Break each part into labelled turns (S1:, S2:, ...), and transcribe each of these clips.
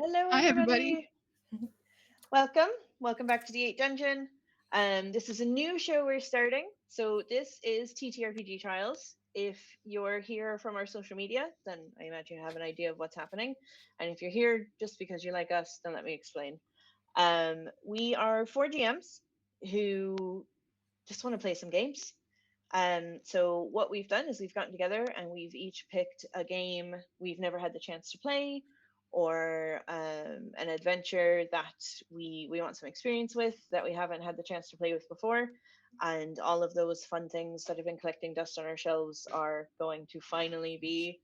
S1: Hello,
S2: Hi, everybody.
S1: everybody. Welcome. Welcome back to the 8 Dungeon. This is a new show we're starting. So, this is TTRPG Trials. If you're here from our social media, then I imagine you have an idea of what's happening. And if you're here just because you like us, then let me explain. We are four GMs who just want to play some games. So, what we've done is we've gotten together and we've each picked a game we've never had the chance to play or an adventure that we want some experience with that we haven't had the chance to play with before. And all of those fun things that have been collecting dust on our shelves are going to finally be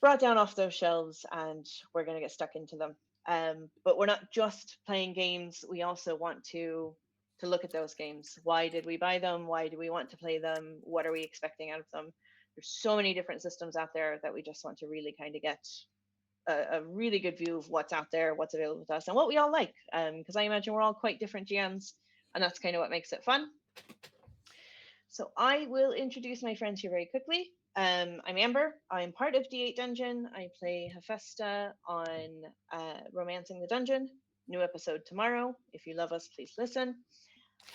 S1: brought down off those shelves and we're going to get stuck into them. But we're not just playing games. We also want to look at those games. Why did we buy them? Why do we want to play them? What are we expecting out of them? There's so many different systems out there that we just want to really kind of get a really good view of what's out there, what's available to us, and what we all like. Because I imagine we're all quite different GMs, and that's kind of what makes it fun. So I will introduce my friends here very quickly. I'm Amber. I'm part of D8 Dungeon. I play Hephaestus on Romancing the Dungeon. New episode tomorrow. If you love us, please listen.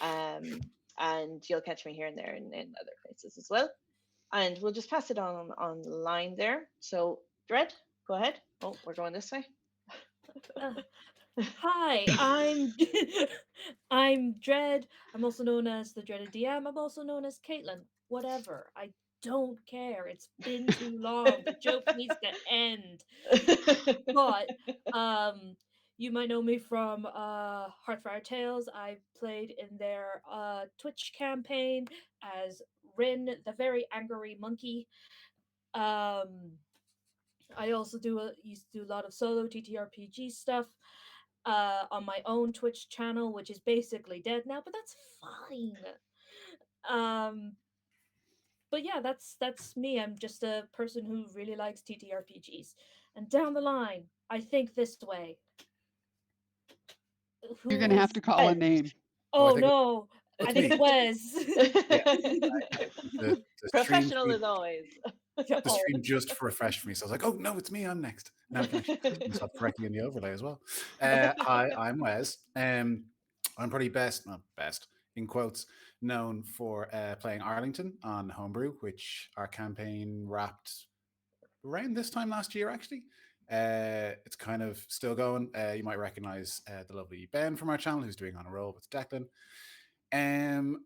S1: And you'll catch me here and there in other places as well. And we'll just pass it on the line there. So, Dread, go ahead. Oh, we're going this way.
S3: Hi, I'm I'm Dread. I'm also known as the Dreaded DM. I'm also known as Caitlin. Whatever. I don't care. It's been too long. The joke needs to end. But you might know me from Heartfire Tales. I played in their Twitch campaign as Rin, the very angry monkey. Um I also used to do a lot of solo TTRPG stuff on my own Twitch channel, which is basically dead now, but that's fine. Um, but yeah, that's me. I'm just a person who really likes TTRPGs. And down the line, I think this way.
S2: You're
S3: Who
S2: going to have
S3: is?
S2: to call a name.
S4: Oh, I
S3: Oh
S4: think
S3: no, I
S4: it's
S3: think
S4: me.
S3: it's Wes.
S4: Yeah, the stream
S1: Professional as always.
S4: the
S3: Oh.
S4: stream just refreshed me, so I was like, "Oh no, it's me. I'm next." Now I can actually see myself correctly in the overlay as well. Hi, I'm Wes. I'm probably not best in quotes, known for playing Arlington on Homebrew, which our campaign wrapped around this time last year, actually. It's kind of still going. You might recognize the lovely Ben from our channel who's doing On a Roll with Declan. And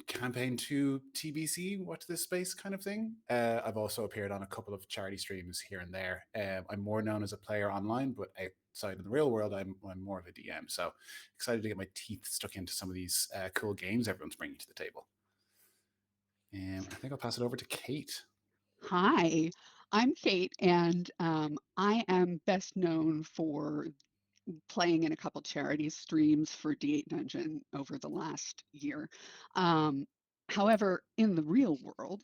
S4: campaign 2 TBC, watch this space kind of thing. I've also appeared on a couple of charity streams here and there. I'm more known as a player online, but outside in the real world, I'm more of a DM. So excited to get my teeth stuck into some of these cool games everyone's bringing to the table. I think I'll pass it over to Kate.
S2: Hi, I'm Kate, and I am best known for playing in a couple charity streams for D8 Dungeon over the last year. However, in the real world,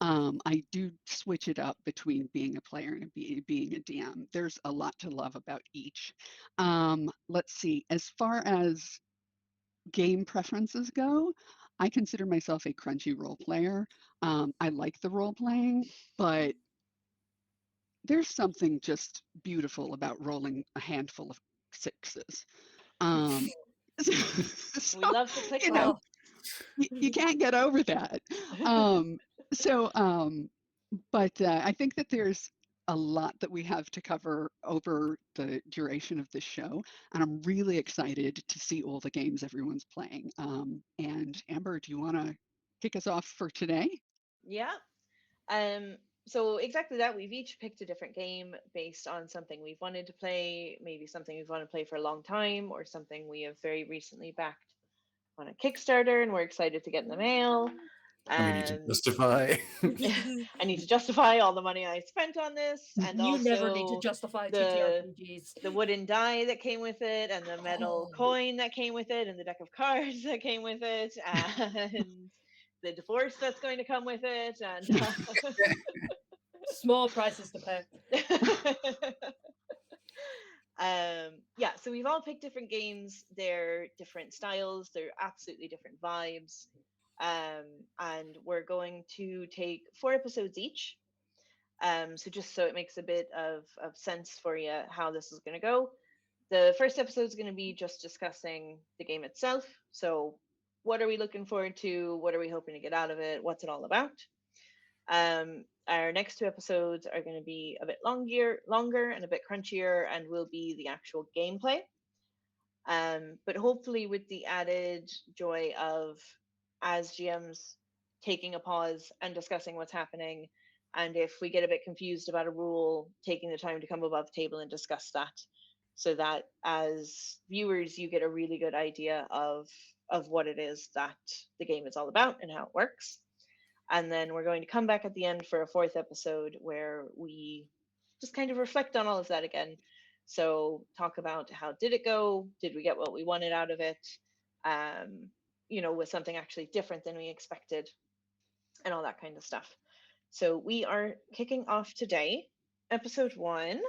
S2: I do switch it up between being a player and being a DM. There's a lot to love about each. Let's see, as far as game preferences go, I consider myself a crunchy role player. I like the role playing, but there's something just beautiful about rolling a handful of sixes. Um, so,
S1: We love to click
S2: you know,
S1: well.
S2: you can't get over that. Um, so, but I think that there's a lot that we have to cover over the duration of this show, and I'm really excited to see all the games everyone's playing. And Amber, do you want to kick us off for today?
S1: Yeah. So exactly that. We've each picked a different game based on something we've wanted to play, maybe something we've wanted to play for a long time, or something we have very recently backed on a Kickstarter and we're excited to get in the mail.
S4: And we need to justify.
S1: I need to justify all the money I spent on this, and
S3: You never need to
S1: also
S3: justify
S1: the
S3: TTRPGs.
S1: wooden die that came with it, and the metal
S3: Oh.
S1: coin that came with it, and the deck of cards that came with it, and the divorce that's going to come with it, and
S3: Small prices to pay.
S1: yeah, so we've all picked different games. They're different styles. They're absolutely different vibes. And we're going to take 4 episodes each. So just so it makes a bit of sense for you how this is going to go. The first episode is going to be just discussing the game itself. So what are we looking forward to? What are we hoping to get out of it? What's it all about? Our next two episodes are going to be a bit longer and a bit crunchier, and will be the actual gameplay. But hopefully with the added joy of, as GMs, taking a pause and discussing what's happening. And if we get a bit confused about a rule, taking the time to come above the table and discuss that, so that as viewers, you get a really good idea of what it is that the game is all about and how it works. And then we're going to come back at the end for a fourth episode where we just kind of reflect on all of that again. So talk about how did it go? Did we get what we wanted out of it? Was something actually different than we expected, and all that kind of stuff. So we are kicking off today, episode 1,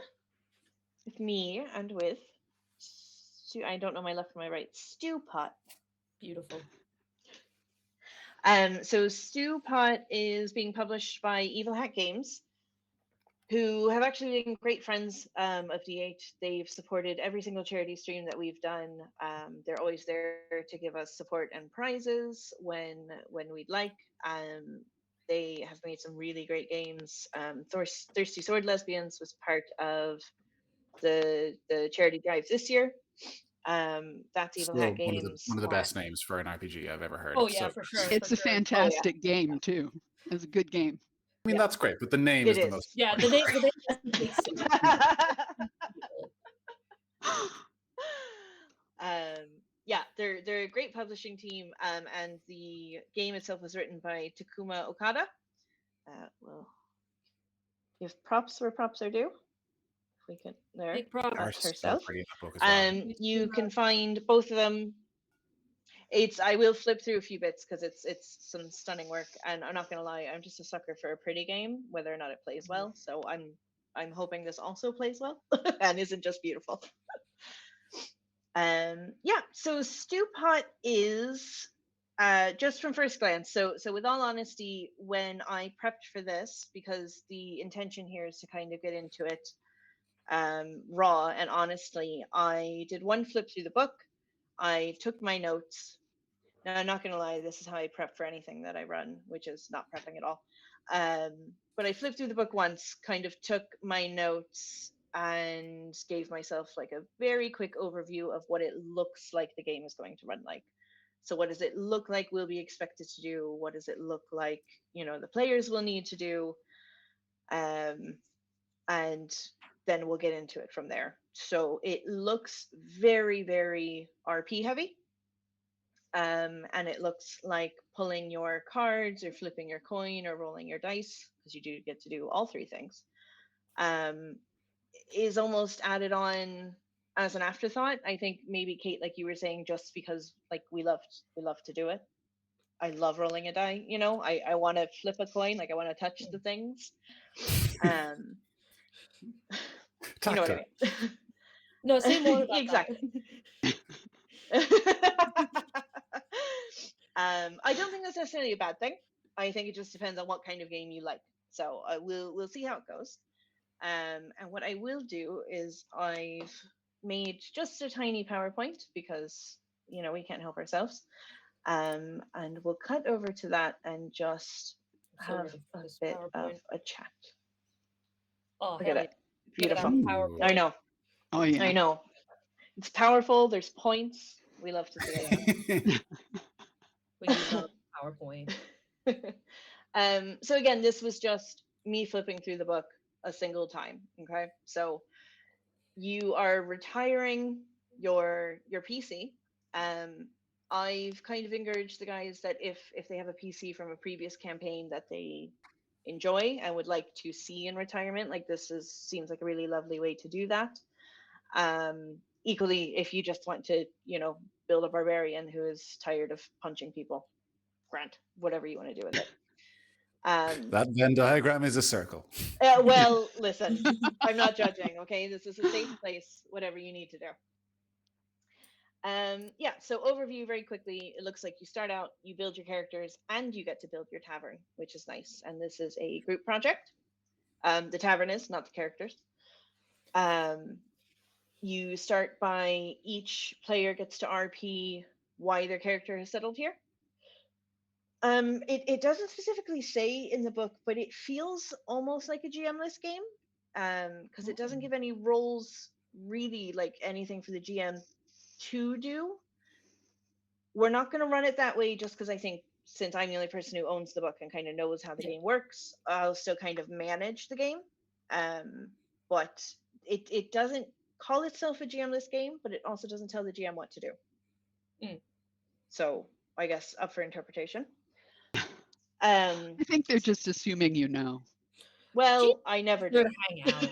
S1: with me and with I don't know my left from my right, Stewpot.
S3: Beautiful.
S1: So Stewpot is being published by Evil Hat Games, who have actually been great friends of D8. They've supported every single charity stream that we've done. They're always there to give us support and prizes when we'd like. They have made some really great games. Thirsty Sword Lesbians was part of the charity drive this year. That's Evil Hat
S4: Still
S1: Games.
S4: one of the best names for an RPG I've ever heard.
S3: Oh
S4: It's
S3: yeah,
S4: so
S3: for sure.
S2: It's
S3: for
S2: a
S3: sure.
S2: fantastic game too. It's a good game.
S4: I mean,
S3: Yeah.
S4: that's great, but the name
S1: It
S4: is the
S1: is.
S4: most.
S3: Yeah, the name makes sense.
S1: Yeah, they're a great publishing team, and the game itself was written by Takuma Okada. Well, give props where props are due. If we can, there,
S3: Big props.
S1: that's
S4: So
S1: herself.
S4: pretty in that book as well.
S1: You can find both of them. I will flip through a few bits because it's some stunning work, and I'm not gonna lie, I'm just a sucker for a pretty game, whether or not it plays well. So I'm hoping this also plays well and isn't just beautiful. Yeah, so Stewpot is just from first glance. So with all honesty, when I prepped for this, because the intention here is to kind of get into it raw and honestly, I did one flip through the book. I took my notes. Now, I'm not going to lie, this is how I prep for anything that I run, which is not prepping at all. But I flipped through the book once, kind of took my notes and gave myself like a very quick overview of what it looks like the game is going to run like. So what does it look like we'll be expected to do? What does it look like, the players will need to do? And then we'll get into it from there. So it looks very, very RP heavy. And it looks like pulling your cards or flipping your coin or rolling your dice, because you do get to do all three things, is almost added on as an afterthought. I think maybe Kate, like you were saying, just because like we love to do it. I love rolling a die, I want to flip a coin, like I want to touch the things. You know what I mean?
S3: No, say more about
S1: exactly. I don't think that's necessarily a bad thing. I think it just depends on what kind of game you like. So we'll see how it goes. And what I will do is I've made just a tiny PowerPoint because we can't help ourselves. And we'll cut over to that and just have a bit of a chat.
S3: Oh,
S1: look at it. Beautiful.
S3: PowerPoint.
S1: I know.
S2: Oh yeah.
S1: I know. It's powerful. There's points. We love to see it.
S3: We use a PowerPoint.
S1: So again, this was just me flipping through the book a single time. Okay, so you are retiring your PC. I've kind of encouraged the guys that if they have a PC from a previous campaign that they enjoy and would like to see in retirement, like seems like a really lovely way to do that. Equally, if you just want to build a barbarian who is tired of punching people, grant whatever you want to do with it.
S4: That Venn diagram is a circle.
S1: Well, listen, I'm not judging. Okay, this is a safe place. Whatever you need to do. Yeah. So overview very quickly. It looks like you start out, you build your characters, and you get to build your tavern, which is nice. And this is a group project. The tavern is, not the characters. Um, you start by each player gets to RP why their character has settled here. It doesn't specifically say in the book, but it feels almost like a GM-less game, because it doesn't give any roles really, like anything for the GM to do. We're not going to run it that way just because I think since I'm the only person who owns the book and kind of knows how the game works, I'll still kind of manage the game. But it doesn't call itself a GM-less game, but it also doesn't tell the GM what to do. So I guess up for interpretation.
S2: I think they're just assuming you know.
S1: Well, I never do.
S3: To hang out.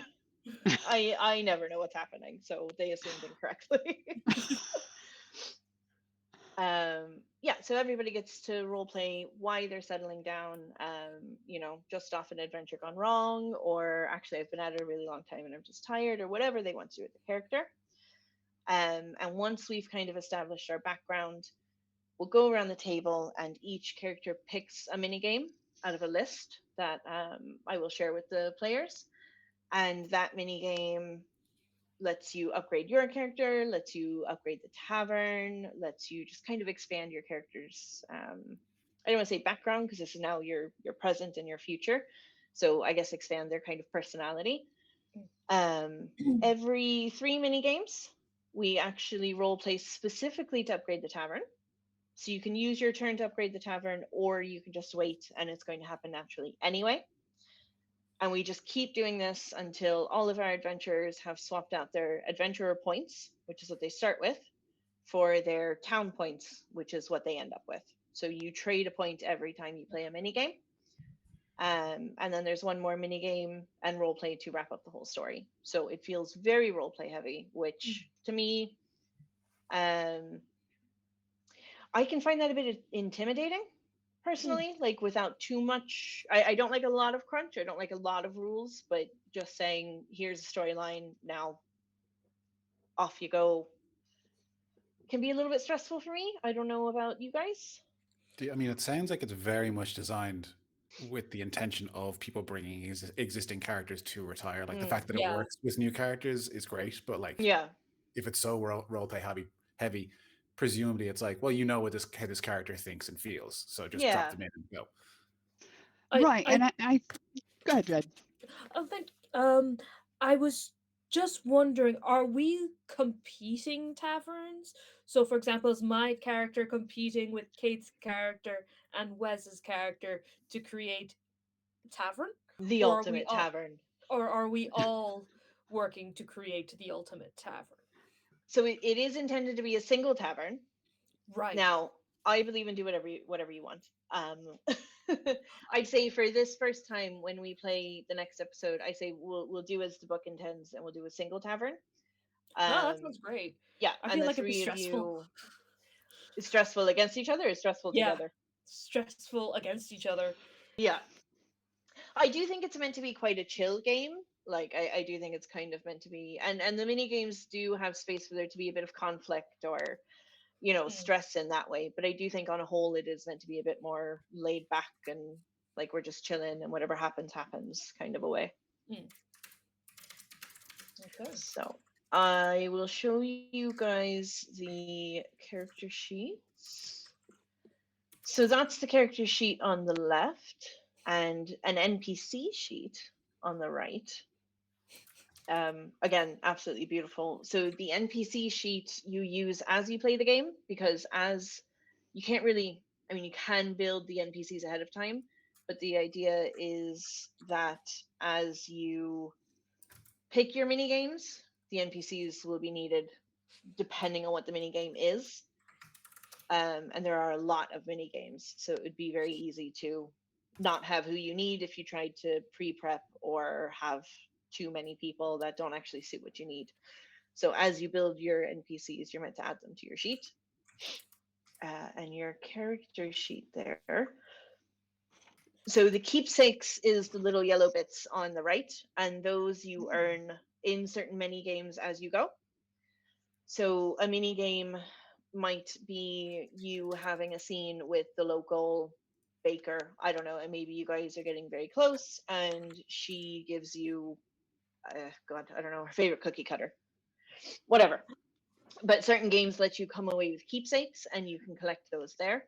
S1: I never know what's happening, so they assumed incorrectly. Yeah, so everybody gets to role play why they're settling down. Just off an adventure gone wrong, or actually I've been at it a really long time and I'm just tired, or whatever they want to do with the character. And once we've kind of established our background, we'll go around the table and each character picks a mini game out of a list that I will share with the players. And that mini game lets you upgrade your character, lets you upgrade the tavern, lets you just kind of expand your character's I don't want to say background because this is now your present and your future. So I guess expand their kind of personality. Every 3 mini games, we actually role play specifically to upgrade the tavern. So you can use your turn to upgrade the tavern, or you can just wait and it's going to happen naturally anyway. And we just keep doing this until all of our adventurers have swapped out their adventurer points, which is what they start with, for their town points, which is what they end up with. So you trade a point every time you play a mini game. And then there's one more mini game and role play to wrap up the whole story. So it feels very role play heavy, which to me, I can find that a bit intimidating personally, like without too much. I don't like a lot of crunch. I don't like a lot of rules, but just saying, here's a storyline, now off you go, can be a little bit stressful for me. I don't know about you guys.
S4: I mean, it sounds like it's very much designed with the intention of people bringing existing characters to retire. Like the fact that it works with new characters is great, but like,
S1: Yeah,
S4: if it's so role play heavy, presumably it's like, well, you know what how this character thinks and feels, so just drop
S1: yeah.
S4: them in and go.
S2: Right, and I go ahead, Jed.
S3: I think I was just wondering, are we competing taverns? So for example, is my character competing with Kate's character and Wes's character to create tavern?
S1: The
S3: Or are we
S1: ultimate
S3: all
S1: tavern.
S3: or are we all working to create the ultimate tavern?
S1: So it is intended to be a single tavern.
S3: Right.
S1: Now, I believe in do whatever you want. I'd say for this first time when we play the next episode, I say we'll do as the book intends and we'll do a single tavern.
S3: That sounds great.
S1: Yeah,
S3: I
S1: and
S3: feel
S1: the
S3: like it'd be
S1: three of
S3: stressful.
S1: you is stressful against each other or stressful
S3: Yeah.
S1: together?
S3: Stressful against each other.
S1: Yeah. I do think it's meant to be quite a chill game. Like I do think it's kind of meant to be, and the mini games do have space for there to be a bit of conflict or stress in that way, but I do think on a whole it is meant to be a bit more laid back and like we're just chilling and whatever happens kind of a way.
S3: Okay.
S1: So I will show you guys the character sheets. So that's the character sheet on the left and an NPC sheet on the right. Again, absolutely beautiful. So the NPC sheet you use as you play the game, because as you can't really, I mean, you can build the NPCs ahead of time, but the idea is that as you pick your mini games, the NPCs will be needed depending on what the mini game is. And there are a lot of mini games, so it would be very easy to not have who you need if you tried to pre-prep or have too many people that don't actually suit what you need. So as you build your NPCs, you're meant to add them to your sheet. And your character sheet there. So the keepsakes is the little yellow bits on the right, and those you earn in certain mini games as you go. So a mini game might be you having a scene with the local baker. I don't know, and maybe you guys are getting very close, and she gives you, God, I don't know, her favorite cookie cutter, whatever. But certain games let you come away with keepsakes, and you can collect those there.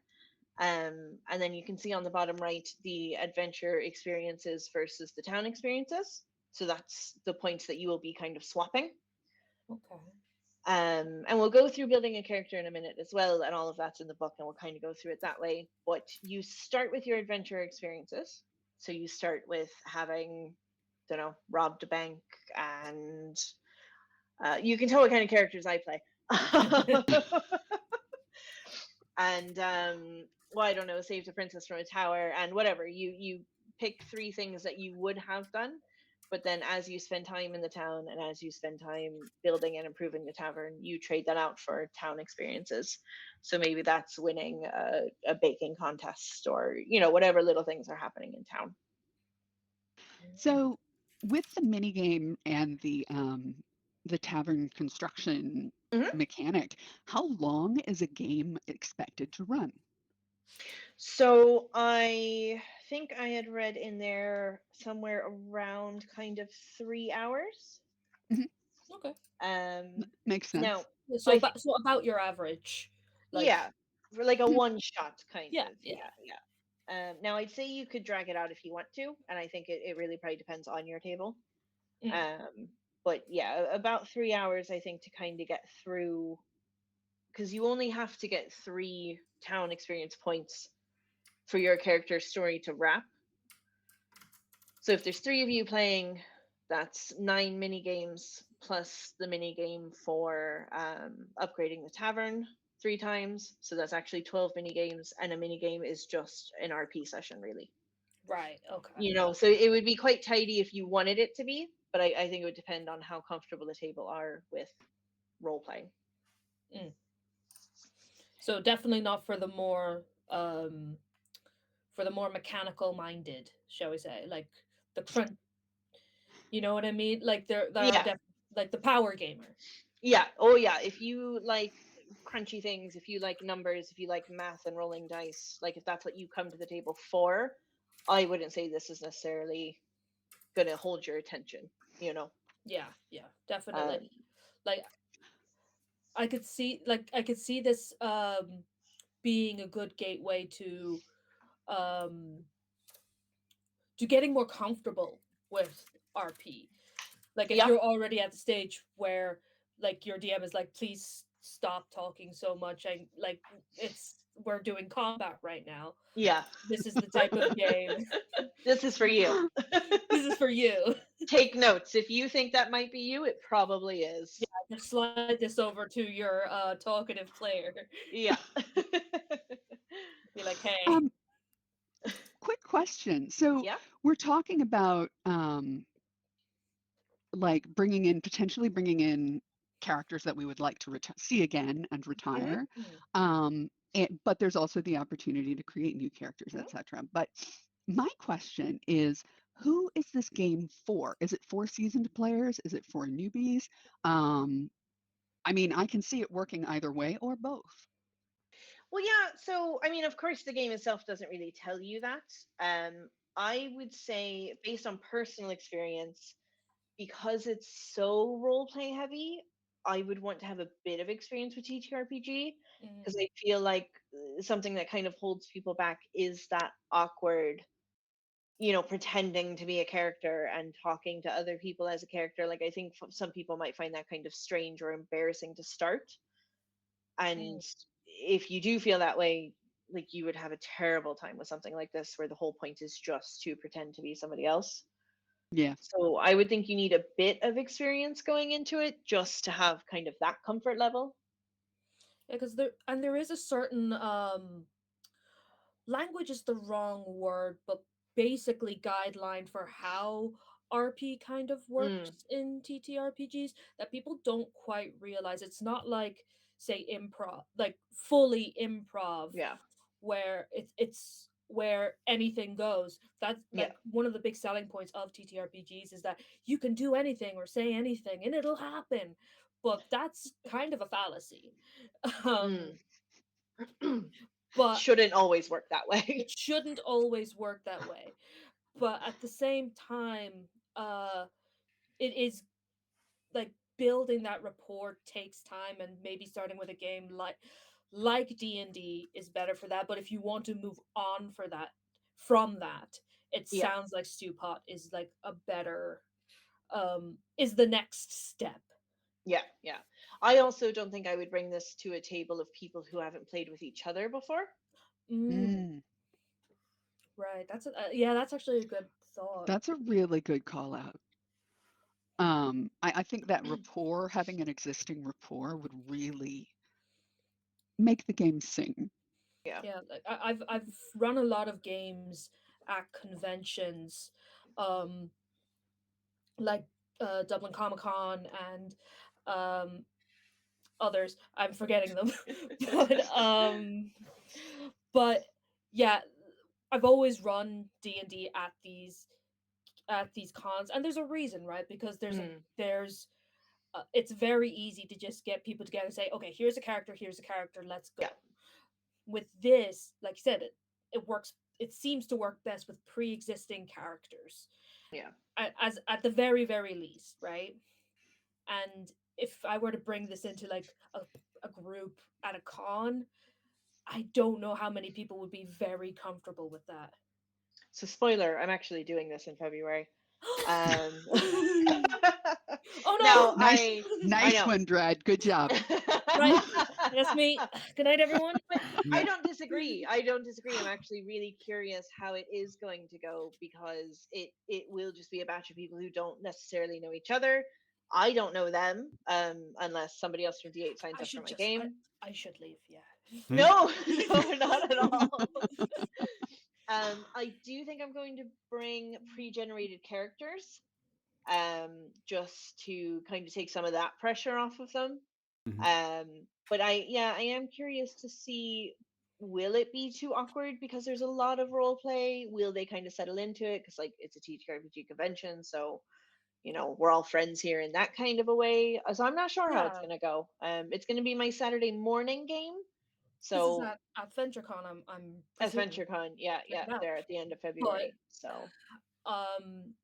S1: And then you can see on the bottom right the adventure experiences versus the town experiences. So that's the points that you will be kind of swapping.
S3: Okay.
S1: And we'll go through building a character in a minute as well, and all of that's in the book, and we'll kind of go through it that way. But you start with your adventure experiences. So you start with having, don't know, robbed a bank, and you can tell what kind of characters I play. And well, I don't know, saved a princess from a tower, and whatever. You pick three things that you would have done, but then as you spend time in the town and as you spend time building and improving the tavern, you trade that out for town experiences. So maybe that's winning a baking contest, or whatever little things are happening in town.
S2: So with the mini game and the tavern construction
S1: Mhm.
S2: mechanic, how long is a game expected to run?
S1: So I think I had read in there somewhere around kind of 3 hours.
S2: Mhm.
S3: Okay.
S2: Makes
S1: Now,
S2: sense.
S3: So
S1: I
S3: about your average, like
S1: yeah, for like a
S2: Mhm.
S1: one shot kind
S3: yeah,
S1: of.
S3: yeah.
S1: Yeah. Now I'd say you could drag it out if you want to, and I think it really probably depends on your table.
S3: Mm.
S1: But yeah, about 3 hours I think to kind of get through, because you only have to get 3 town experience points for your character's story to wrap. So if there's three of you playing, that's 9 mini games plus the mini game for upgrading the tavern 3 times. So that's actually 12 mini games, and a mini game is just an RP session, really.
S3: Right. Okay.
S1: So it would be quite tidy if you wanted it to be, but I think it would depend on how comfortable the table are with role playing.
S3: Mm. So definitely not um for the more mechanical minded, shall we say, like the crunch. You know what I mean? Like there are
S1: Yeah,
S3: like the power gamer.
S1: yeah, oh yeah. If you like crunchy things, if you like numbers, if you like math and rolling dice, like if that's what you come to the table for, I wouldn't say this is necessarily going to hold your attention, you know.
S3: Yeah, yeah, definitely.
S1: Um,
S3: Like I could see this being a good gateway um to getting more comfortable with RP. Like if
S1: yeah,
S3: you're already at the stage where like your DM is like, please stop talking so much. I like it's we're doing combat right now.
S1: yeah.
S3: This is the type of game.
S1: This is for you.
S3: This is for you.
S1: Take notes. If you think that might be you, it probably is.
S3: Just slide this over to your talkative player.
S1: Yeah.
S3: Be like, hey.
S2: Um, quick question. So
S1: Yeah.
S2: we're talking about like potentially bringing in characters that we would like to see again and
S1: Hmm.
S2: retire.
S3: Mm,
S2: But there's also the opportunity to create new characters,
S1: Hmm.
S2: etc. But my question is, who is this game for? Is it for seasoned players? Is it for newbies? Um, I mean, I can see it working either way or both.
S1: Well, yeah. So, I mean, of course, the game itself doesn't really tell you that. I would say, based on personal experience, because it's so role play heavy, I would want to have a bit of experience with TTRPG, because
S3: mm,
S1: I feel like something that kind of holds people back is that awkward, pretending to be a character and talking to other people as a character. Like, I think some people might find that kind of strange or embarrassing to start.
S3: mm.
S1: And if you do feel that way, like you would have a terrible time with something like this where the whole point is just to pretend to be somebody else.
S2: Yeah.
S1: So I would think you need a bit of experience going into it just to have kind of that comfort level.
S3: Yeah, because there is a certain language is the wrong word, but basically guideline for how RP kind of
S1: Mm,
S3: works in TTRPGs that people don't quite realize. It's not like say improv, like fully improv
S1: yeah.
S3: where it's where anything goes. That's
S1: Yeah.
S3: like one of the big selling points of TTRPGs is that you can do anything or say anything and it'll happen. But that's kind of a fallacy. Um
S1: Mm.
S3: but
S1: shouldn't always work that way.
S3: it shouldn't always work that way. But at the same time, it is like building that rapport takes time, and maybe starting with a game like D&D is better for that. But if you want to move on for that from that, it
S1: Yeah.
S3: sounds like Stewpot is like a better is the next step.
S1: Yeah, yeah. I also don't think I would bring this to a table of people who haven't played with each other before.
S3: Mm,
S2: Mm,
S3: right. That's yeah, that's actually a good thought.
S2: that's a really good call out. I think that rapport, having an existing rapport, would really make the game sing.
S1: Yeah.
S3: Yeah, like I've run a lot of games at conventions, um, like Dublin Comic Con and um others. I'm forgetting them, but but yeah, I've always run D&D at these cons, and there's a reason, right? Because
S1: Mm,
S3: there's it's very easy to just get people together and say, okay, here's a character, let's
S1: yeah,
S3: go. With this, like you said, it works. It seems to work best with pre-existing characters,
S1: yeah.
S3: as at the very least, right? And if I were to bring this into like a group at a con, I don't know how many people would be very comfortable with that.
S1: So spoiler, I'm actually doing this in February. Um
S3: Oh
S1: now
S2: Nice,
S1: I
S2: nice
S1: know.
S2: one, Dredd. Good job.
S3: no! Right, that's me. Good night, everyone.
S1: But I
S4: Yeah.
S1: don't disagree. I don't disagree. I'm actually really curious how it is going to go because it will just be a batch of people who don't necessarily know each other. I don't know them unless somebody else from D8 signs
S3: I
S1: up for
S3: should
S1: my
S3: just
S1: game.
S3: I should leave. Yeah.
S4: Hmm?
S1: No, no, not at all. I do think I'm going to bring pre-generated characters just to kind of take some of that pressure off of them.
S4: Hmm.
S1: But I am curious to see, will it be too awkward because there's a lot of role play? Will they kind of settle into it? Because like it's a TTRPG convention, so we're all friends here in that kind of a way. So I'm not sure how it's
S3: Yeah.
S1: gonna go. It's gonna be my Saturday morning game,
S3: This is
S1: so
S3: at AdventureCon. I'm presuming.
S1: AdventureCon, yeah,
S3: Check
S1: yeah,
S3: it out.
S1: they're at the end of
S3: But
S1: February. So
S3: um,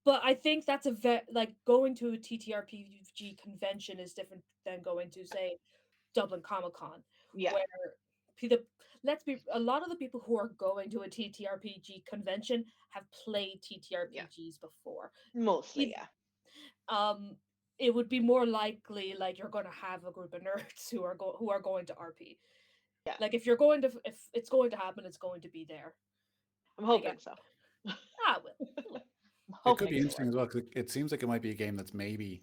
S3: but I think that's like going to a TTRPG convention is different than going to say Dublin Comic Con,
S1: yeah,
S3: where the let's be a lot of the people who are going to a TTRPG convention have played
S1: yeah,
S3: TTRPGs before.
S1: mostly,
S3: If
S1: yeah,
S3: um it would be more likely like you're going to have a group of nerds who are going to RP.
S1: yeah.
S3: Like if it's going to happen, it's going to be there.
S1: I'm
S3: Big
S1: hoping so.
S3: will. It will.
S1: I'm
S4: It could
S1: hoping
S4: be
S1: it'll
S4: interesting
S1: work.
S4: as well because it seems like it might be a game that's maybe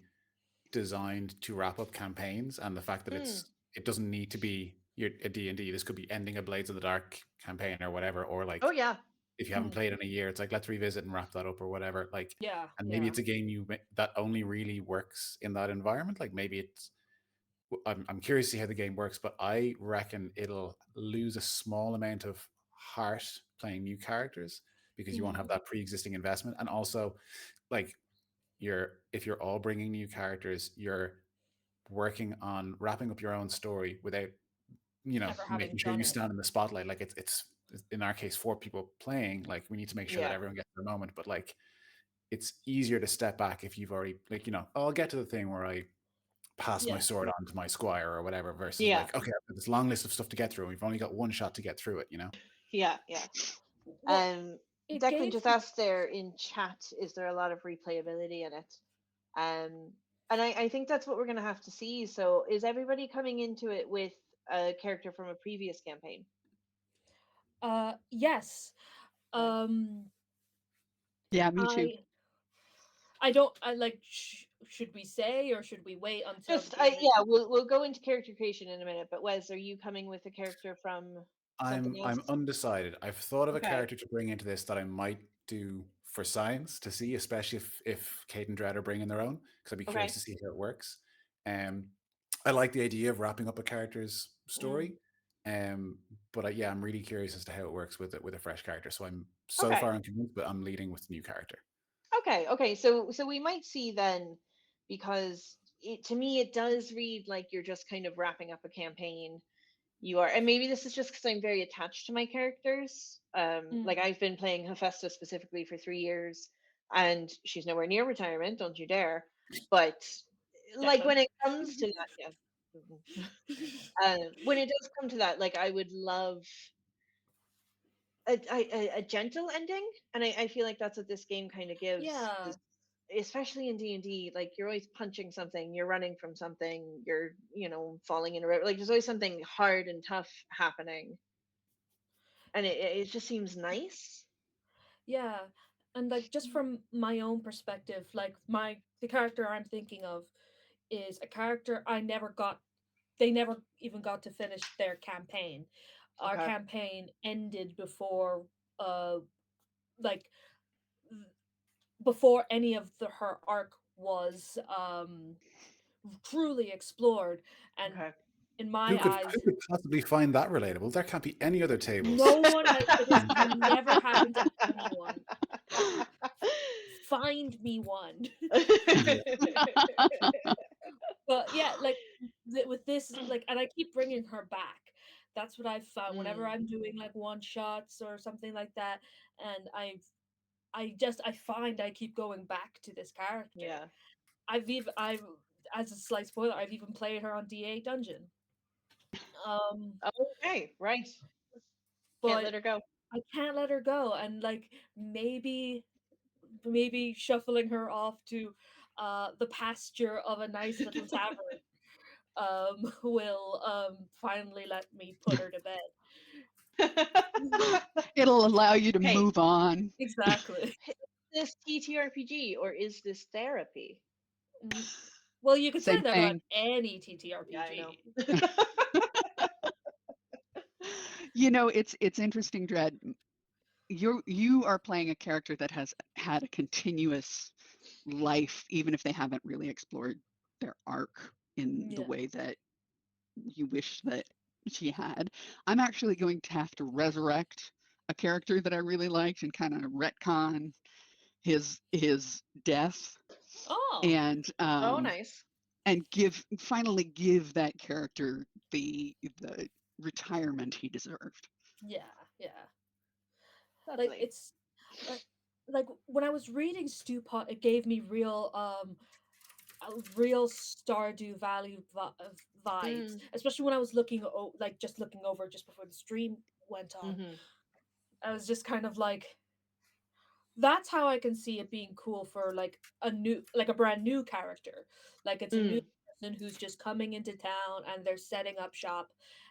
S4: designed to wrap up campaigns, and the fact that
S1: Mm.
S4: it doesn't need to be a D&D. This could be ending a Blades of the Dark campaign or whatever, or
S1: Oh
S4: like
S1: yeah,
S4: if you haven't
S3: Mm,
S4: played in a year, it's like let's revisit and wrap that up or whatever. Like,
S3: yeah,
S4: and maybe
S3: yeah.
S4: it's a game that only really works in that environment. Like maybe it's I'm curious to see how the game works, but I reckon it'll lose a small amount of heart playing new characters because you won't have
S3: Mhm.
S4: that pre-existing investment, and also like if you're all bringing new characters, you're working on wrapping up your own story without
S3: Ever
S4: making
S3: having
S4: sure
S3: done
S4: you
S3: it.
S4: stand in the spotlight. Like it's in our case four people playing. Like we need to make sure that
S1: yeah,
S4: everyone gets their moment, but like it's easier to step back if you've already like I'll get to the thing where I pass my
S3: Yeah.
S4: sword on to my squire or whatever versus
S1: yeah,
S4: like okay, I've got this long list of stuff to get through and we've only got one shot to get through it.
S1: yeah, yeah.
S3: Well,
S1: Um,
S3: it
S1: Declan
S3: gave
S1: just asked there in chat, is there a lot of replayability in it? Um, and I think that's what we're gonna have to see. So is everybody coming into it with a character from a previous campaign?
S3: yes.
S1: Okay.
S3: Um
S2: Yeah, me too.
S3: I I don't I like should we say, or should we wait until the
S1: Just
S3: game is
S1: yeah, we'll go into character creation in a minute. But Wes, are you coming with a character from something
S4: I'm
S1: else?
S4: undecided. I've thought of a
S1: Okay.
S4: character to bring into this that I might do for science to see, especially if Kate and Dredd are bringing their own, because I'd be curious
S1: Okay.
S4: to see how it works. Um, I like the idea of wrapping up a character's
S1: Mm,
S4: story, um, but yeah, I'm really curious as to how it works with a fresh character. So I'm so
S1: okay.
S4: far unconvinced, but I'm leading with new character.
S1: Okay. Okay. So we might see then, because to me it does read like you're just kind of wrapping up a campaign. You are, and maybe this is just because I'm very attached to my characters. Like
S3: Mm,
S1: I've been playing Hephaestus specifically for 3 years, and she's nowhere near retirement. Don't you dare! But like
S3: Declan.
S1: when it comes to that, yeah. Mhm. When it does come to that, like I would love a gentle ending, and I feel like that's what this game kind of gives.
S3: Yeah,
S1: 'Cause especially in D&D, like you're always punching something, you're running from something, you're falling in a river. Like there's always something hard and tough happening, and it just seems nice.
S3: yeah. And like just from my own perspective, like the character I'm thinking of is a character I never got they never even got to finish their campaign. Our
S1: Okay.
S3: campaign ended before uh like before any of her arc was truly explored, and
S1: Okay.
S3: in
S4: Who
S3: my
S4: could
S3: eyes
S4: who could possibly find that relatable? There can't be any other
S3: no
S4: tables.
S3: one has it has never happened to anyone. Find me one.
S4: Yeah.
S3: But yeah, like with this, like, and I keep bringing her back. That's what I've found whenever
S1: Mm,
S3: I'm doing like one shots or something like that, and I find I keep going back to this character.
S1: yeah.
S3: I've as a slight spoiler, I've even played her on D8 Dungeon. Um,
S1: Okay. Right. Can't let
S3: but
S1: her go.
S3: I can't let her go, and like maybe shuffling her off to the pasture of a nice little tavern will finally let me put her to bed.
S2: It'll allow you to
S1: Hey,
S2: move on.
S3: Exactly.
S1: is this TTRPG or is this therapy?
S3: Mm, well, you could say
S2: Same
S3: that about
S2: thing.
S3: any
S1: Yeah, I know.
S3: TTRPG.
S2: It's interesting, Dred. You are playing a character that has had a continuous life, even if they haven't really explored their arc in the
S3: Yeah.
S2: way that you wish that she had. I'm actually going to have to resurrect a character that I really liked and kind of retcon his death
S3: Oh,
S2: and
S1: Oh, nice.
S2: finally give that character the retirement he deserved.
S3: yeah, yeah. Like
S1: Lovely.
S3: it's like like when I was reading Stewpot, it gave me real Stardew Valley vibes,
S1: Mm,
S3: especially when I was like just looking over just before the stream went on.
S1: hmm
S3: I was just kind of like, that's how I can see it being cool for like a brand new character. Like it's a new
S1: mm.
S3: person who's just coming into town and they're setting up shop,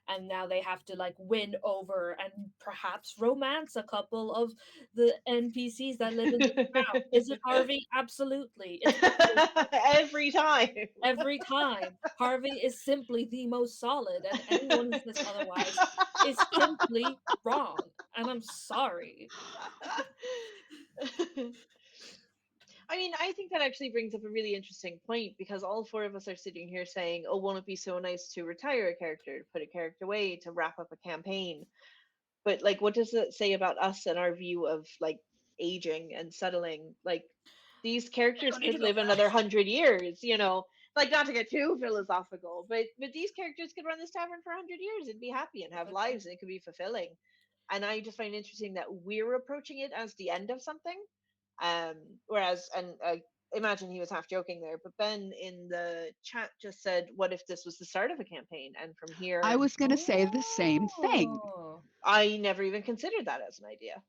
S3: and now they have to like win over and perhaps romance a couple of the NPCs that live in the town. Is it Harvey? Absolutely. It's always
S1: Every time.
S3: every time. Harvey is simply the most solid, and anyone who says otherwise is simply wrong. And I'm sorry.
S1: I mean, I think that actually brings up a really interesting point because all four of us are sitting here saying, "Oh, won't it be so nice to retire a character, to put a character away, to wrap up a campaign?" But like, what does it say about us and our view of like aging and settling? Like, these
S3: I
S1: characters
S3: don't need
S1: could
S3: to know
S1: live
S3: that.
S1: another 100 years, you know. Like, not to get too philosophical, but these characters could run this tavern for 100 years and be happy and have
S3: Perfectly.
S1: lives, and it could be fulfilling. And I just find it interesting that we're approaching it as the end of something, whereas, and I imagine he was half joking there, but Ben in the chat just said, "What if this was the start of a campaign?" And from
S2: I
S1: here,
S2: was going to say the same thing.
S3: Oh.
S1: I never even considered that as an idea.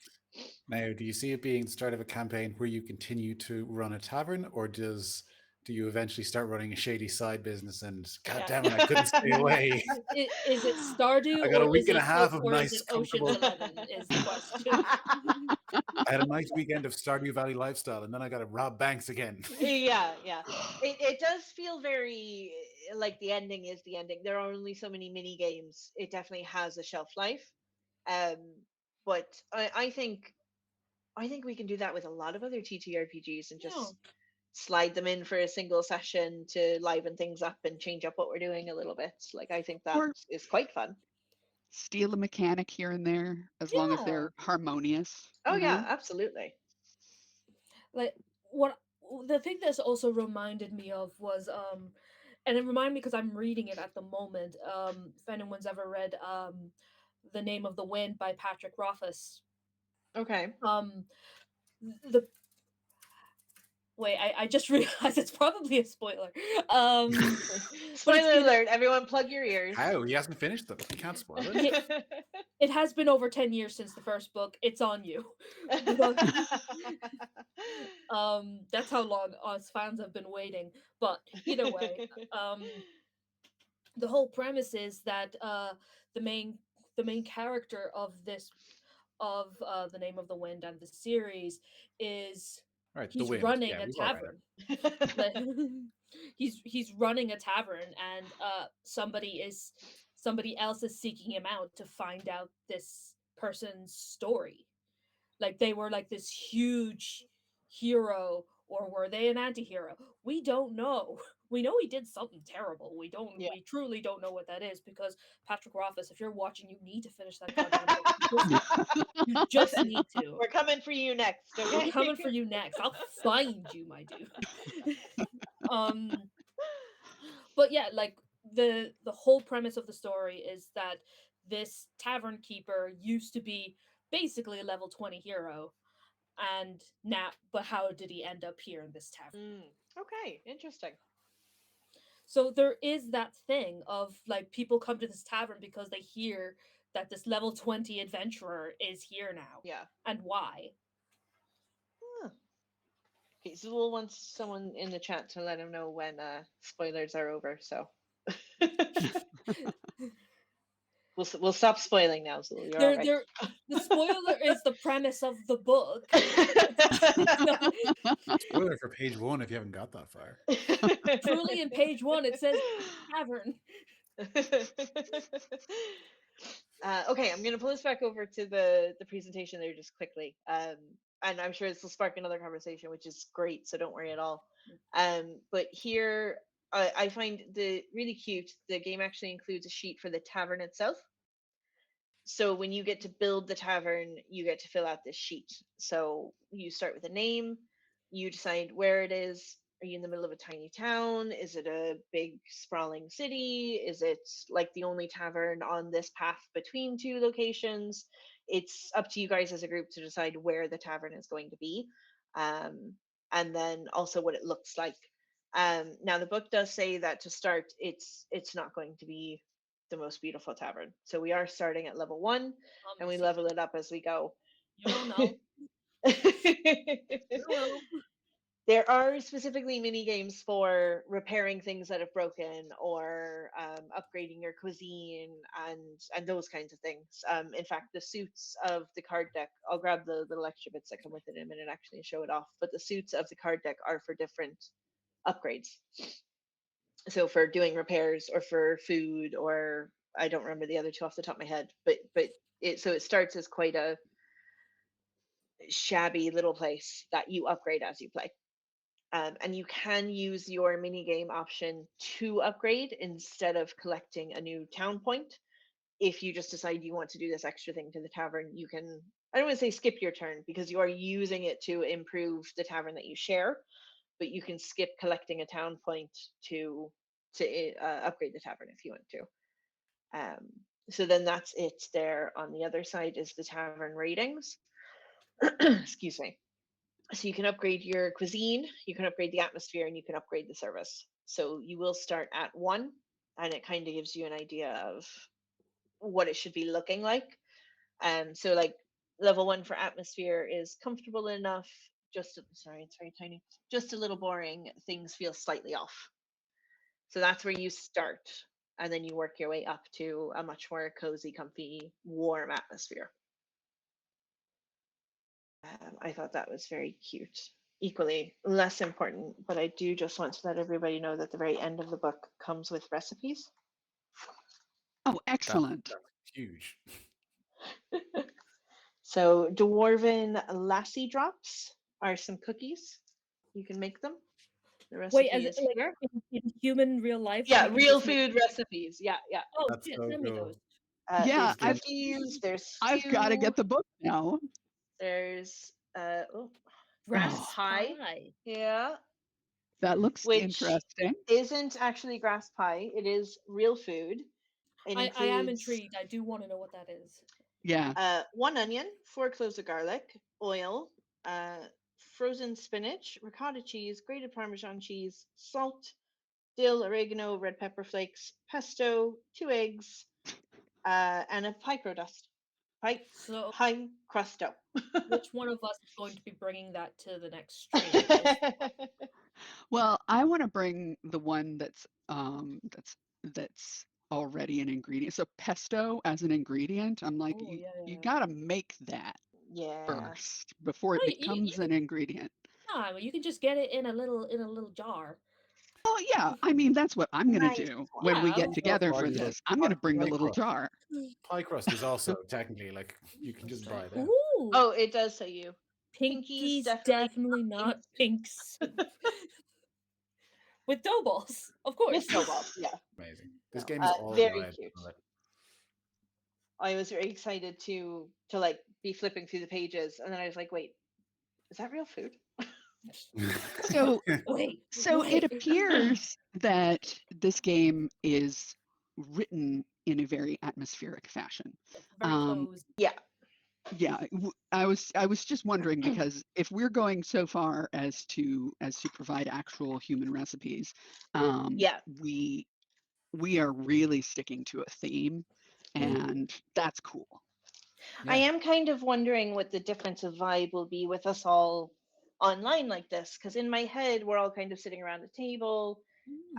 S4: Now, do you see it being the start of a campaign where you continue to run a tavern, or do you eventually start running a shady side business and God
S1: Yeah.
S4: damn it, I couldn't stay away.
S3: Is it Stardew
S4: I got a week and a half of
S3: or is
S4: nice,
S3: it Ocean's
S4: comfortable.
S3: 11 is the question.
S4: I had a nice weekend of Stardew Valley lifestyle, and then I got to rob banks again.
S1: Yeah, yeah. It does feel very like the ending is the ending. There are only so many mini games. It definitely has a shelf life. Um, but I think we can do that with a lot of other TTRPGs and
S3: No.
S1: just slide them in for a single session to liven things up and change up what we're doing a little bit. Like I think that
S2: Or
S1: is quite fun.
S2: steal a mechanic here and there as long as
S3: Yeah.
S2: they're harmonious,
S1: Oh yeah, absolutely.
S3: Like what the thing that's also reminded me of was and it reminded me because I'm reading it at the moment. If anyone's ever read The Name of the Wind by Patrick Rothfuss.
S1: Okay.
S3: The wait, I just realized it's probably a spoiler. But it's
S1: Spoiler
S3: been
S1: alert! Everyone, plug your ears.
S4: How? He hasn't finished them. You can't spoil it.
S3: yeah, it has been over 10 years since the first book. It's on you. But, that's how long us fans have been waiting. But either way, the whole premise is that the main the main character of this of The Name of the Wind and the series is
S4: Right, the
S3: he's
S4: wind.
S3: running
S4: Yeah,
S3: a
S4: we've all read it.
S3: tavern. Like, he's running a tavern, and somebody else is seeking him out to find out this person's story. Like they were like this huge hero, or were they an anti-hero? We don't know. We know he did something terrible.
S1: Yeah.
S3: We truly don't know what that is, because Patrick Rothfuss, if you're watching, you need to finish that goddamn book. You just need to.
S1: We're coming for you next.
S3: We're
S1: Okay.
S3: coming for you next. I'll find you, my dude. um but yeah, like the whole premise of the story is that this tavern keeper used to be basically a level 20 hero, and now, but how did he end up here in this tavern?
S1: Okay, interesting.
S3: So there is that thing of like people come to this tavern because they hear that this level 20 adventurer is here now.
S1: Yeah.
S3: And why?
S1: Okay, so we'll want someone in the chat to let him know when spoilers are over. So we'll stop spoiling now. So you're all right.
S3: The spoiler is the premise of the book.
S4: Spoiler for page 1 if you haven't got that far.
S3: Truly, in page 1, it says tavern.
S1: Okay, I'm going to pull this back over to the presentation there just quickly. And I'm sure this will spark another conversation, which is great. So don't worry at all. But here, I find the really cute. The game actually includes a sheet for the tavern itself. So when you get to build the tavern, you get to fill out this sheet. So you start with a name, you decide where it is. Are you in the middle of a tiny town? Is it a big sprawling city? Is it like the only tavern on this path between two locations? It's up to you guys as a group to decide where the tavern is going to be. And then also what it looks like. Now the book does say that to start, it's not going to be the most beautiful tavern. So we are starting at level 1 and we level it up as we go.
S3: You don't know.
S1: There are specifically mini games for repairing things that have broken, or upgrading your cuisine and those kinds of things. In fact, the suits of the card deck, I'll grab the little extra bits that come with it in a minute actually and show it off. But the suits of the card deck are for different upgrades. So for doing repairs or for food, or I don't remember the other two off the top of my head, but it starts as quite a shabby little place that you upgrade as you play. And you can use your mini game option to upgrade instead of collecting a new town point. If you just decide you want to do this extra thing to the tavern, you can, I don't want to say skip your turn, because you are using it to improve the tavern that you share, but you can skip collecting a town point to upgrade the tavern if you want to. So then that's it. There on the other side is the tavern ratings. Excuse me. So you can upgrade your cuisine, you can upgrade the atmosphere, and you can upgrade the service. So you will start at 1, and it kind of gives you an idea of what it should be looking like. So like level 1 for atmosphere is comfortable enough. Sorry, it's very tiny. Just a little boring. Things feel slightly off. So that's where you start, and then you work your way up to a much more cozy, comfy, warm atmosphere. I thought that was very cute. Equally less important, but I do just want to let everybody know that the very end of the book comes with recipes.
S2: Oh, excellent.
S4: That's huge.
S1: So dwarven lassie drops are some cookies. You can make them. The recipe
S3: Wait, as
S1: is
S3: like
S1: here.
S3: in human real life?
S1: Yeah,
S3: you can
S1: real
S3: just make-
S1: food recipes. Yeah.
S3: Oh,
S4: That's
S3: shit,
S4: so
S3: send me
S4: cool.
S3: those.
S2: Yeah,
S1: There's cookies, there's
S2: I've got to
S1: stew,
S2: get the book now.
S1: there's
S3: Grass
S2: Oh.
S1: pie.
S3: pie.
S1: Yeah.
S2: That looks
S1: which
S2: interesting.
S1: isn't actually grass pie. It is real food. It
S3: I am
S1: includes
S3: intrigued. I do want to know what that is.
S2: Yeah.
S1: 1 onion, 4 cloves of garlic, oil, frozen spinach, ricotta cheese, grated Parmesan cheese, salt, dill, oregano, red pepper flakes, pesto, 2 eggs, and a pie crust.
S3: So,
S1: Pie crusto.
S3: which one of us is going to be bringing that to the next stream? Is
S2: Well, I want to bring the one that's already an ingredient. So pesto as an ingredient, I'm like,
S3: oh yeah,
S2: you
S3: yeah.
S2: got to make that
S1: Yeah.
S2: first before it
S3: Oh,
S2: becomes an ingredient.
S3: well, you can just get it in a little jar.
S2: Well, yeah, I mean, that's what I'm going to
S1: Nice
S2: do
S1: one.
S2: when we
S3: Yeah,
S2: get
S3: well,
S2: together for
S4: Argue like
S2: this. I'm going to bring the
S4: pie
S2: little
S4: crust.
S2: jar.
S4: Pie crust is also technically like you can just buy that.
S3: ooh,
S1: Oh, it does say you.
S3: Pinky's
S1: definitely
S3: definitely
S1: not
S3: not pink soup. With dough balls, of course.
S1: with snowballs. Yeah.
S4: Amazing. This
S1: No,
S4: game is all
S1: very
S4: vibes.
S1: cute.
S4: I love it.
S1: I was very excited to like be flipping through the pages, and then I was like, wait, is that real food?
S2: So,
S3: Wait,
S2: so it
S3: wait.
S2: appears that this game is written in a very atmospheric fashion.
S3: Very
S2: Um,
S3: cozy.
S1: Yeah.
S2: Yeah, I was just wondering because if we're going so far as to provide actual human recipes,
S1: Yeah.
S2: we are really sticking to a theme, and that's cool.
S1: I
S4: Yeah.
S1: am kind of wondering what the difference of vibe will be with us all online like this, because in my head we're all kind of sitting around a table,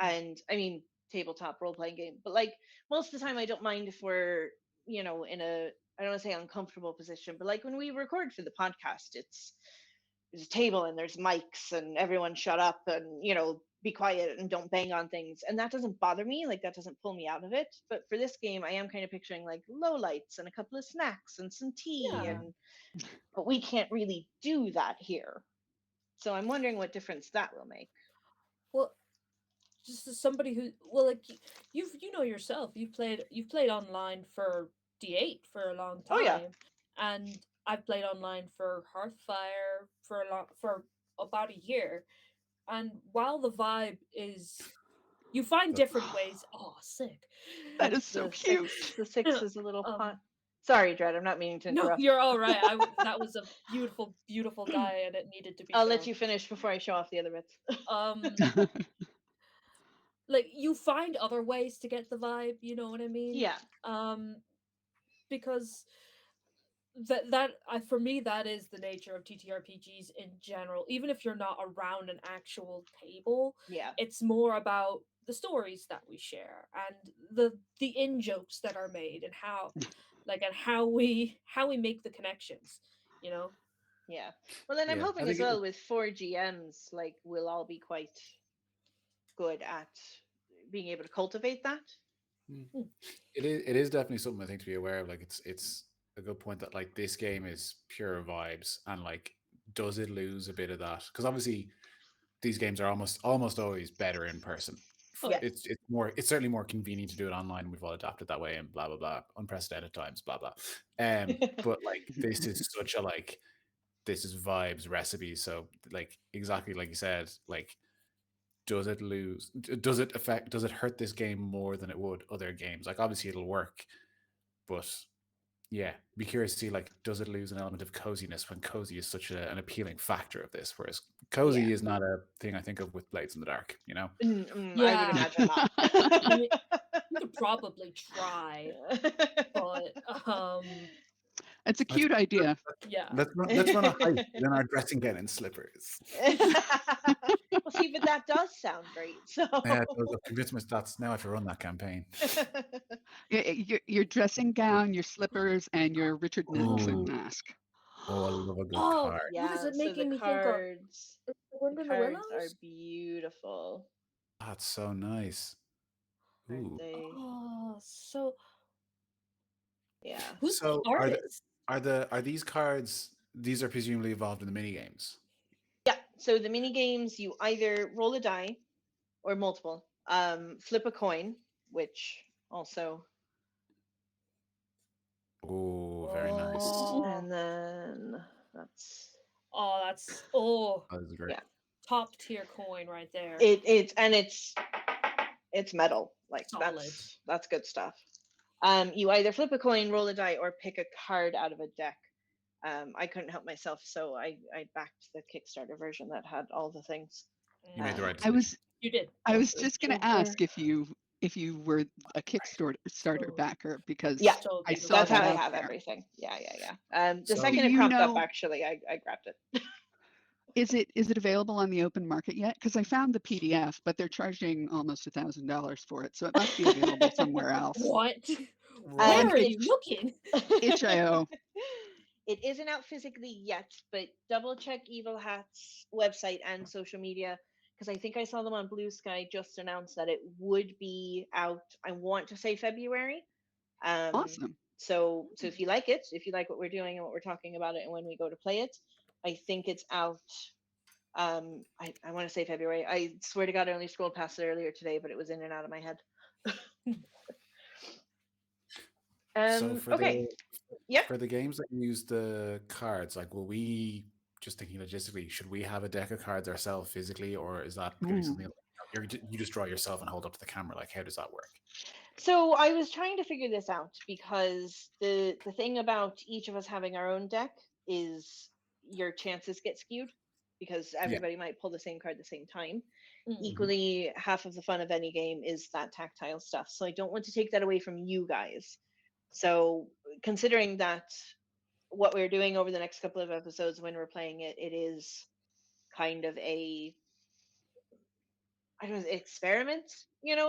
S1: and I mean tabletop role playing game, but like most of the time I don't mind if we're in a, I don't want to say uncomfortable position, but like when we record for the podcast, there's a table and there's mics and everyone shut up and be quiet and don't bang on things, and that doesn't bother me, like that doesn't pull me out of it. But for this game I am kind of picturing like low lights and a couple of snacks and some tea,
S3: Yeah.
S1: and but we can't really do that here, so I'm wondering what difference that will make.
S3: Well, just as somebody who, well, like you know yourself, you've played online for D8 for a long
S1: Oh yeah.
S3: time, and I've played online for Hearthfire for about a year, and while the vibe is, you find different ways. Oh, sick.
S2: That is
S1: That's
S2: so
S1: the
S2: cute.
S1: 6. The 6 is a little pot.
S3: Um,
S1: Sorry, Dread, I'm not meaning to
S3: no,
S1: interrupt.
S3: you're all right. That was a beautiful, beautiful die, and it needed to be
S1: I'll
S3: shown.
S1: let you finish before I show off the other bits.
S3: Um, like you find other ways to get the vibe. You know what I mean?
S1: Yeah.
S3: Um, because for me that is the nature of TTRPGs in general. Even if you're not around an actual table,
S1: Yeah.
S3: it's more about the stories that we share and the in jokes that are made, and how we make the connections. You know.
S1: Yeah. Well, then I'm
S4: Yeah. I
S1: hoping as
S4: think
S1: well with 4 GMs, like we'll all be quite good at being able to cultivate that.
S3: Hmm.
S4: it is definitely something I think to be aware of. Like it's a good point that like this game is pure vibes, and like does it lose a bit of that? Because obviously these games are almost always better in person.
S3: Oh,
S1: Yeah.
S4: It's certainly more convenient to do it online. We've all adapted that way and blah blah blah. Unprecedented times, blah blah. But like this is such a like this is vibes recipe. So like exactly like you said, like does it lose? Does it hurt this game more than it would other games? Like obviously it'll work, but yeah, be curious to see like does it lose an element of coziness when cozy is such an appealing factor of this, whereas cozy
S1: Yeah.
S4: is not a thing I think of with Blades in the Dark.
S1: I would
S3: yeah.
S1: imagine not.
S3: I mean, you could probably try, but
S2: It's a
S4: Let's
S2: cute idea.
S3: yeah.
S4: let's run a hike in our dressing gown and slippers.
S1: Well, see, but that does sound great. So.
S4: Yeah, I've convinced my stats now. I have to run that campaign.
S2: Your dressing gown, your slippers, and your Richard Nixon
S4: Ooh,
S2: mask.
S4: oh, I love a good
S3: Oh,
S4: card.
S3: what is
S1: Yeah.
S3: it
S1: So the
S3: making me think of?
S1: cards,
S3: Is it The Wind
S1: the
S3: in the
S1: cards are
S3: Willows?
S1: beautiful,
S4: That's so nice.
S1: aren't
S4: Ooh.
S1: they?
S3: Oh, so
S1: Yeah.
S3: who's the
S4: So
S3: artist?
S4: are these cards? These are presumably involved in the mini games.
S1: Yeah. So the mini games, you either roll a die or multiple. Flip a coin, which also,
S4: Oh, very nice.
S3: Oh,
S1: and then that's
S3: that's
S4: That is great.
S1: yeah.
S3: top tier coin right there.
S1: It's metal. Like
S3: Solid.
S1: that's good stuff. You either flip a coin, roll a die, or pick a card out of a deck. I couldn't help myself, so I backed the Kickstarter version that had all the things.
S4: You made the right
S2: I
S4: decision.
S2: was
S3: You did.
S2: I was
S1: So
S2: just going to
S1: Joker.
S2: ask if you were a Kickstarter
S3: Oh.
S2: backer, because
S1: Yeah,
S3: So
S2: I
S3: good.
S2: saw
S1: that's
S2: that
S1: how I
S2: out
S1: have
S2: there.
S1: everything. Yeah. The
S4: So-
S1: second
S2: Do
S1: it
S2: you
S1: cropped up,
S2: know-
S1: actually, I grabbed it.
S2: Is it available on the open market yet? Because I found the PDF, but they're charging almost $1,000 for it, so it must be available somewhere else.
S3: What?
S4: Right.
S3: Where are you looking?
S2: itch.io.
S1: It isn't out physically yet, but double check Evil Hat's website and social media, because I think I saw them on Blue Sky just announced that it would be out. I want to say February.
S2: Awesome.
S1: So if you like it, if you like what we're doing and what we're talking about it, and when we go to play it, I think it's out. I want to say February. I swear to God, I only scrolled past it earlier today, but it was in and out of my head.
S4: So for
S1: Okay. Yep.
S4: for the games that use the cards, like, will we, just thinking logistically, should we have a deck of cards ourselves physically, or is that going to be something like, you just draw yourself and hold up to the camera? Like, how does that work?
S1: So I was trying to figure this out, because the thing about each of us having our own deck is your chances get skewed, because everybody might pull the same card at the same time.
S3: Mm.
S1: Equally, half of the fun of any game is that tactile stuff. So I don't want to take that away from you guys. So considering that what we're doing over the next couple of episodes when we're playing it, it is kind of a, I don't know, experiment,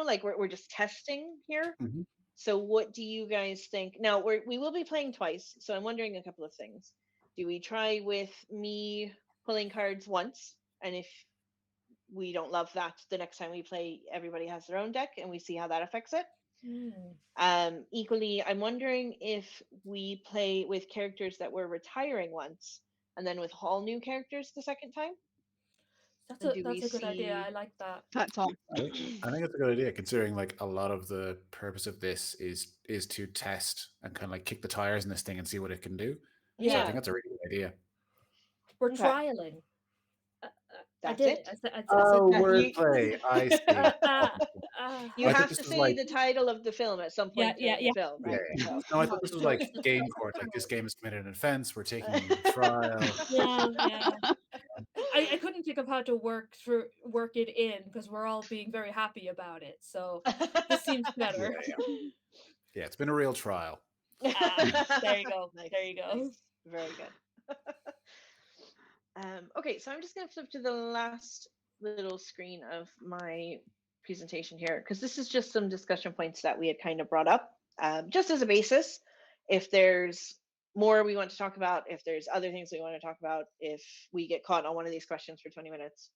S1: like we're just testing here.
S4: Mhm.
S1: So what do you guys think? Now we will be playing twice, so I'm wondering a couple of things. Do we try with me pulling cards once, and if we don't love that, the next time we play, everybody has their own deck, and we see how that affects it?
S3: Mm.
S1: Equally, I'm wondering if we play with characters that we're retiring once, and then with all new characters the second time.
S3: That's
S1: And
S3: a
S1: do we
S3: good idea.
S1: see-
S3: I like that.
S2: That's all.
S4: I think it's a good idea, considering like a lot of the purpose of this is to test and kind of like kick the tires in this thing and see what it can do. So I
S1: Yeah.
S4: think that's a really good idea.
S3: We're
S1: Okay.
S3: trialing. I
S1: That's
S3: did
S1: it?
S3: I said, I
S4: Oh,
S3: said
S4: wordplay! I see.
S1: You
S4: I thought
S1: have
S4: this
S1: to
S4: was
S1: say
S4: like-
S1: the title of the film at some point
S3: Yeah,
S1: during
S3: yeah.
S1: the film,
S4: Yeah,
S1: right?
S4: yeah.
S1: So-
S4: No, I thought this was like game court. Like, this game has committed an offense. We're taking you to trial.
S3: Yeah. I couldn't think of how to work it in, because we're all being very happy about it. So this seems better.
S4: Yeah, it's been a real trial.
S3: There you go.
S1: Nice,
S3: There you go.
S1: nice. Very good. Okay, so I'm just going to flip to the last little screen of my presentation here, because this is just some discussion points that we had kind of brought up, just as a basis. If there's more we want to talk about, if there's other things we want to talk about, if we get caught on one of these questions for 20 minutes,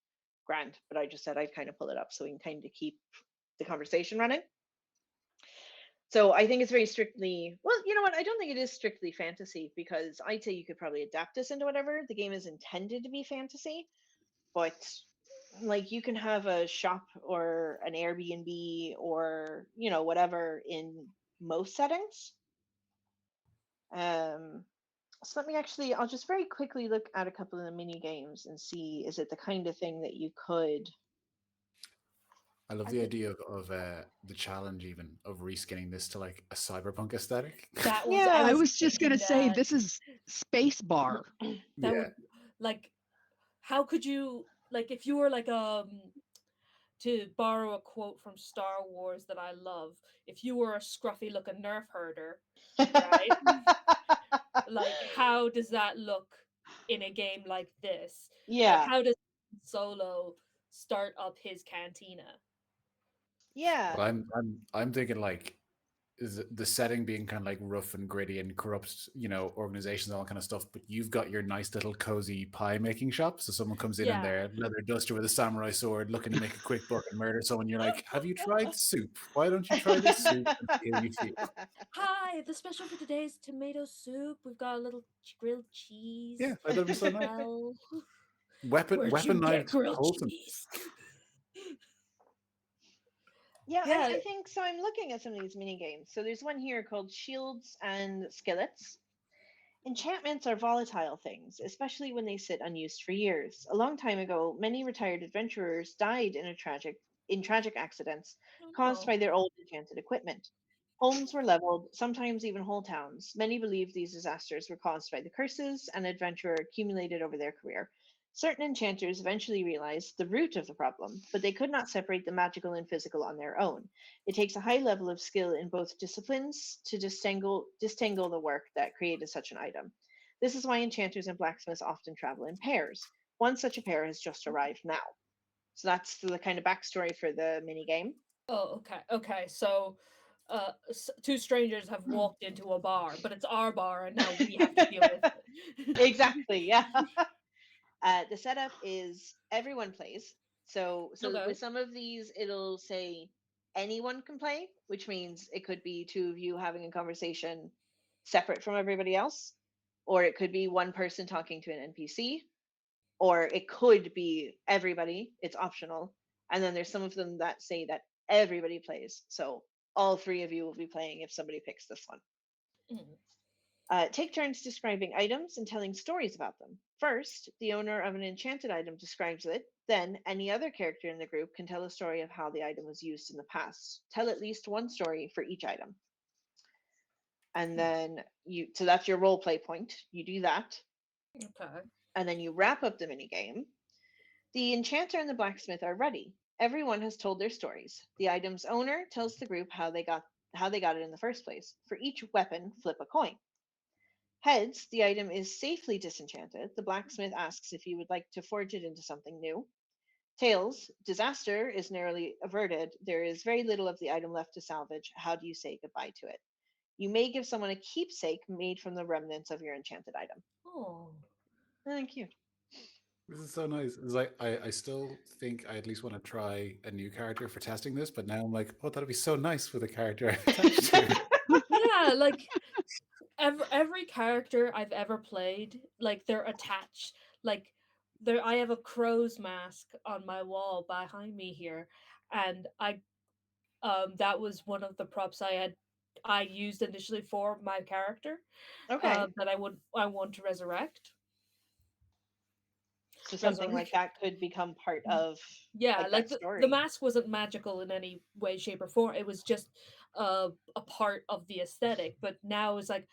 S1: grand. But I just said I'd kind of pull it up so we can kind of keep the conversation running. So I think it's very strictly, well, you know what? I don't think it is strictly fantasy, because I'd say you could probably adapt this into whatever. The game is intended to be fantasy, but like you can have a shop or an Airbnb or, whatever in most settings. So I'll just very quickly look at a couple of the mini games and see, is it the kind of thing that you could.
S4: I love the idea of the challenge, even of reskinning this to like a cyberpunk aesthetic.
S3: That was.
S1: Yeah.
S2: I was just
S3: thinking
S2: going to say,
S3: that.
S2: this is Space Bar.
S3: That would, like, how could you, like, if you were like to borrow a quote from Star Wars that I love, if you were a scruffy looking nerf herder, right? Like, how does that look in a game like this?
S1: Yeah.
S3: Like, how does Solo start up his cantina?
S1: Yeah.
S4: Well, I'm thinking like, is the setting being kind of like rough and gritty and corrupt, organizations, all that kind of stuff. But you've got your nice little cozy pie making shop. So someone comes in
S3: Yeah.
S4: there, leather duster with a samurai sword, looking to make a quick buck and murder someone. You're like, have you tried soup? Why don't you try this soup and see how you feel?
S3: Hi, the special for today is tomato soup. We've got a little grilled cheese.
S4: Yeah, that'd be so
S3: as
S4: nice.
S3: well.
S4: Where'd you
S3: Weaponized
S4: get
S3: grilled
S4: wholesome.
S3: cheese.
S1: Yeah,
S3: Yeah.
S1: I think so. I'm looking at some of these mini games. So there's one here called Shields and Skillets. Enchantments are volatile things, especially when they sit unused for years. A long time ago, many retired adventurers died in tragic accidents caused
S3: Oh.
S1: by their old enchanted equipment. Homes were leveled, sometimes even whole towns. Many believed these disasters were caused by the curses an adventurer accumulated over their career. Certain enchanters eventually realized the root of the problem, but they could not separate the magical and physical on their own. It takes a high level of skill in both disciplines to disentangle the work that created such an item. This is why enchanters and blacksmiths often travel in pairs. One such a pair has just arrived now. So that's the kind of backstory for the mini game.
S3: Oh, okay. Okay. So, two strangers have walked into a bar, but it's our bar, and now we have to deal with it.
S1: Exactly, yeah. The setup is everyone plays. So
S3: Okay.
S1: with some of these, it'll say anyone can play, which means it could be two of you having a conversation separate from everybody else, or it could be one person talking to an NPC, or it could be everybody. It's optional. And then there's some of them that say that everybody plays. So all three of you will be playing if somebody picks this one.
S3: Mm.
S1: Take turns describing items and telling stories about them. First, the owner of an enchanted item describes it. Then, any other character in the group can tell a story of how the item was used in the past. Tell at least one story for each item. And then so that's your role play point. You do that.
S3: Okay.
S1: And then you wrap up the mini game. The enchanter and the blacksmith are ready. Everyone has told their stories. The item's owner tells the group how they got it in the first place. For each weapon, flip a coin. Heads, the item is safely disenchanted. The blacksmith asks if you would like to forge it into something new. Tails, disaster is narrowly averted. There is very little of the item left to salvage. How do you say goodbye to it? You may give someone a keepsake made from the remnants of your enchanted item.
S3: Oh.
S1: Thank you.
S4: This is so nice. It's like I still think I at least want to try a new character for testing this, but now I'm like, oh, that'd be so nice with a character I've attached to.
S3: Yeah, like every character I've ever played, like they're attached. Like there, I have a crow's mask on my wall behind me here, and that was one of the props I used initially for my character,
S1: Okay.
S3: that I want to resurrect.
S1: So something like
S3: Resurrect.
S1: that could become part of
S3: Yeah,
S1: like
S3: like
S1: that
S3: the
S1: story.
S3: mask wasn't magical in any way, shape, or form. It was just a part of the aesthetic. But now it's like,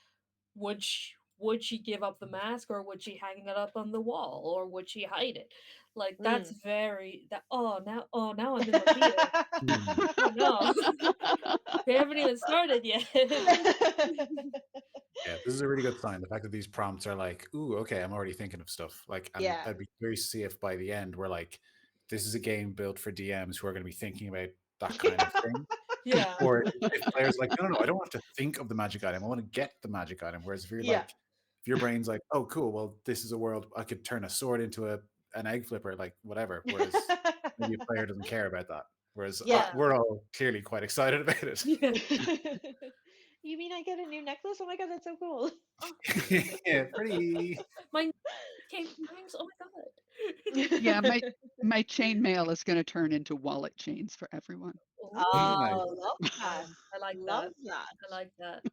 S3: would she give up the mask, or would she hang it up on the wall, or would she hide it? Like that's
S1: Mm.
S3: very that. Oh now I'm in my feels.
S4: Hmm.
S3: Oh no, we haven't even started yet.
S4: Yeah, this is a really good sign. The fact that these prompts are like, ooh, okay, I'm already thinking of stuff. Like, and
S1: Yeah.
S4: I'd be curious to see if by the end we're like, this is a game built for DMs who are going to be thinking about that kind of thing.
S3: Yeah,
S4: Or if players are like, no, no, no, I don't want to think of the magic item. I want to get the magic item. Whereas if you're
S1: Yeah.
S4: like, if your brain's like, oh, cool, well, this is a world I could turn a sword into an egg flipper, like whatever. Whereas maybe a player doesn't care about that. Whereas
S1: Yeah.
S4: we're all clearly quite excited about it.
S3: yeah.
S1: You mean I get a new necklace? Oh my god, that's so cool.
S3: Oh,
S4: Yeah, pretty.
S3: my came rings. Oh my
S2: Yeah,
S3: god.
S2: my chain mail is going to turn into wallet chains for everyone.
S4: Nice.
S1: Oh, love that.
S3: Ooh, I like
S1: Love
S3: that.
S1: that.
S3: I like that.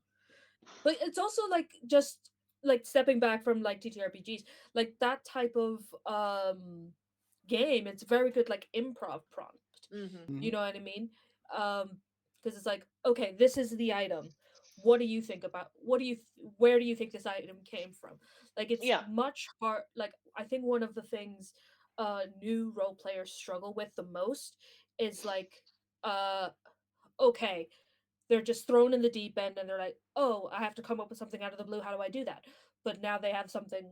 S3: But it's also like just like stepping back from like TTRPGs, like that type of game. It's very good like improv prompt.
S1: Hmm.
S3: You know what I mean? Because it's like, okay, this is the item. What do you think about? Where do you think this item came from? Like it's
S1: Yeah.
S3: much hard. Like I think one of the things new role players struggle with the most is like, uh, okay, they're just thrown in the deep end and they're like, oh, I have to come up with something out of the blue. How do I do that? But now they have something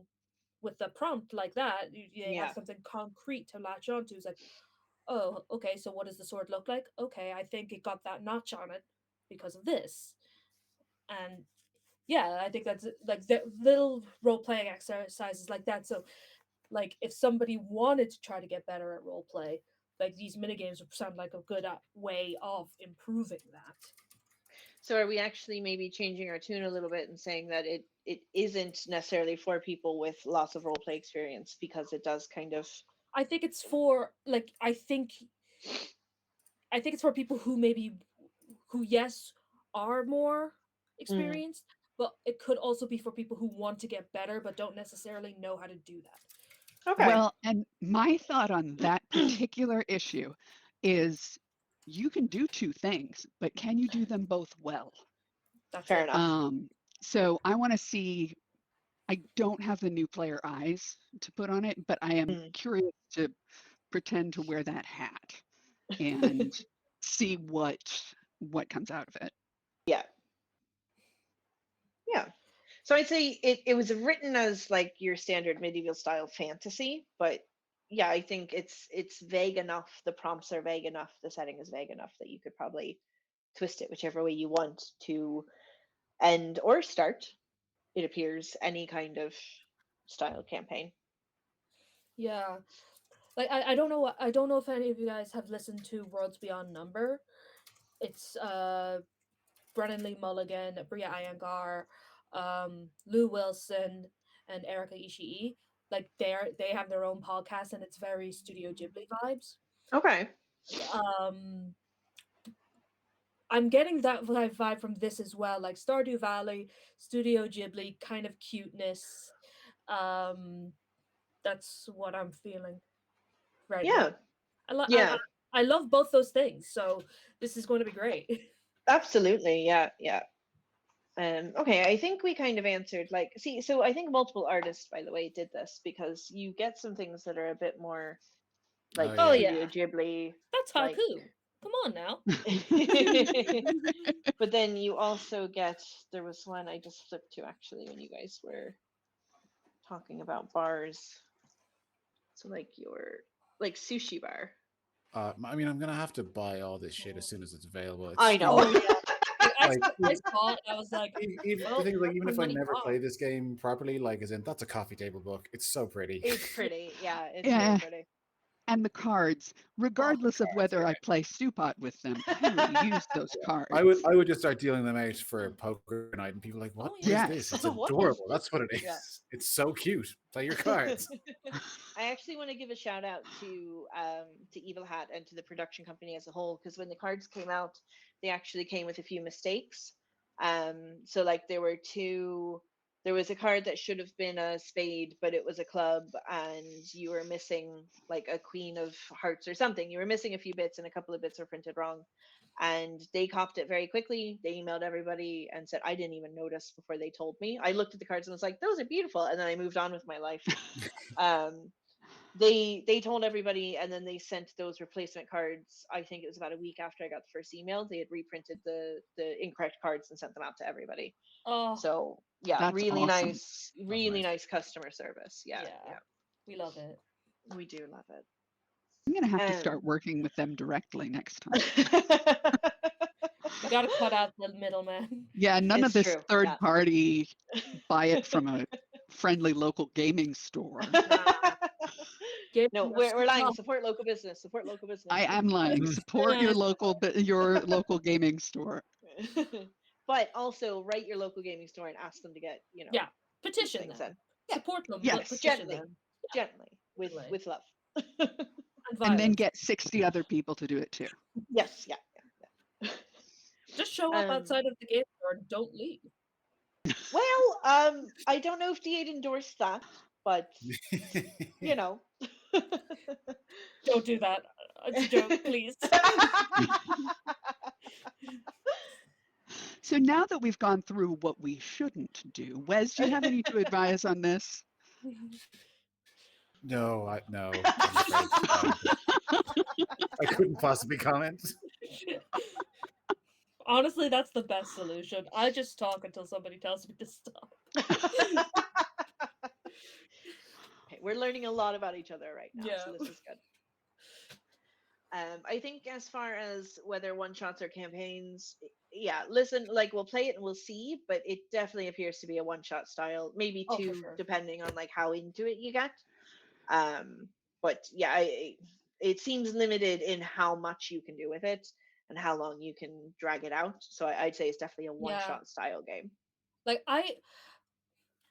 S3: with the prompt like that. They have
S1: Yeah.
S3: something concrete to latch onto. It's like, oh, okay, so what does the sword look like? Okay, I think it got that notch on it because of this. And yeah, I think that's like the little role playing exercises like that. So, like, if somebody wanted to try to get better at role play, like these mini games would sound like a good way of improving that.
S1: So are we actually maybe changing our tune a little bit and saying that it isn't necessarily for people with lots of role play experience because it does kind of
S3: I think it's for like I think it's for people who maybe who yes are more
S1: mm,
S3: experienced, but it could also be for people who want to get better but don't necessarily know how to do that.
S1: Okay.
S2: Well, and my thought on that particular issue is you can do two things, but can you do them both well?
S3: That's
S1: Fair
S3: it.
S1: enough.
S2: So I want to see, I don't have the new player eyes to put on it, but I am
S1: Mm.
S2: curious to pretend to wear that hat and see what comes out of it.
S1: Yeah. Yeah. So I'd say it was written as like your standard medieval style fantasy, but yeah, I think it's vague enough. The prompts are vague enough. The setting is vague enough that you could probably twist it whichever way you want to end or start. It appears any kind of style campaign.
S3: Yeah. Like I don't know I don't know if any of you guys have listened to Worlds Beyond Number. It's Brennan Lee Mulligan, Bria Iyengar, Lou Wilson, and Erika Ishii. Like they have their own podcast and it's very Studio Ghibli vibes.
S1: Okay.
S3: Um I'm getting that vibe from this as well, like Stardew Valley, Studio Ghibli kind of cuteness. Um that's what I'm feeling right now.
S1: Yeah.
S3: I, lo- I,
S1: Yeah.
S3: I love both those things, so this is going to be great.
S1: Absolutely. Yeah. Yeah. Okay, I think we kind of answered like see, so I think multiple artists, by the way, did this because you get some things that are a bit more
S4: Oh
S1: like
S3: Oh
S4: yeah.
S1: Studio
S3: yeah,
S1: Ghibli,
S3: that's
S1: like
S3: Haku. Come on now.
S1: but then you also get there was one I just flipped to actually when you guys were talking about bars. So like your like sushi bar.
S4: I mean, I'm gonna have to buy all this shit as soon as it's available.
S1: I
S4: It's
S1: know.
S3: Oh yeah. Like,
S4: like
S3: I saw it. I was like,
S4: even the
S3: well,
S4: thing is, like,
S3: that's
S4: even
S3: my
S4: if I
S3: money
S4: never
S3: gone.
S4: play this game properly, like, as in that's a coffee table book. It's so pretty.
S1: It's pretty. Yeah, it's very
S2: Yeah,
S1: pretty.
S2: and the cards,
S1: Oh, the
S2: regardless of
S1: cards
S2: whether
S1: are
S2: I play Stewpot with them, I will use those
S4: Yeah.
S2: cards.
S4: I would just start dealing them out for poker night, and people are like,
S3: Oh
S4: what is
S3: yeah.
S4: this?
S2: Yes.
S4: It's
S1: great. What is
S4: adorable.
S1: this?
S4: That's what it
S1: Yeah.
S4: is. It's so cute. Play your cards.
S1: I actually want to give a shout out to Evil Hat and to the production company as a whole because when the cards came out, they actually came with a few mistakes. So like there was a card that should have been a spade, but it was a club, and you were missing like a queen of hearts or something. You were missing a few bits, and a couple of bits were printed wrong. And they copped it very quickly. They emailed everybody and said, I didn't even notice before they told me. I looked at the cards and was like, those are beautiful. And then I moved on with my life. Um, they told everybody, and then they sent those replacement cards. I think it was about a week after I got the first email. They had reprinted the incorrect cards and sent them out to everybody.
S3: Oh
S1: So yeah,
S2: That's awesome.
S4: That's
S1: really
S4: nice.
S1: nice customer service. Yeah,
S3: yeah,
S1: yeah,
S3: we love it.
S1: we do love it.
S2: I'm going to have to
S1: Um,
S2: start working with them directly next time.
S3: You got to cut out the middleman.
S2: Yeah, none of
S1: it's
S2: this
S1: true.
S2: third
S1: Yeah.
S2: party buy it from a friendly local gaming store.
S3: Nah, give
S1: No,
S3: me your
S1: we're lying.
S3: stuff.
S1: Support local business. Support local
S2: I
S1: business.
S2: am lying. Support your local gaming store.
S1: But also write your local gaming store and ask them to get
S3: Yeah,
S1: these
S3: petition
S1: things
S3: them.
S1: in. Yeah,
S3: Support them, but
S2: Yes.
S3: petition
S1: gently,
S3: them.
S1: gently,
S3: Anyway.
S1: with love.
S3: And
S2: And then
S3: violence.
S2: get 60 other people to do it too.
S1: Yes, yeah, yeah.
S3: Just show up outside of the game store and don't leave.
S1: Well, I don't know if D8 endorsed that, but you know.
S3: Don't do that. It's a joke, please.
S2: So now that we've gone through what we shouldn't do, Wes, do you have any to advise on this?
S4: No. I'm afraid I couldn't possibly comment.
S3: Honestly, that's the best solution. I just talk until somebody tells me to stop.
S1: Okay, we're learning a lot about each other right now,
S3: Yeah.
S1: so this is good. I think as far as whether one shots or campaigns, yeah, listen, like we'll play it and we'll see, but it definitely appears to be a one shot style, maybe
S3: Oh, for
S1: two,
S3: sure.
S1: depending on like how into it you get. But yeah, it seems limited in how much you can do with it and how long you can drag it out. So I'd say it's definitely a one
S3: Yeah.
S1: shot style game.
S3: Like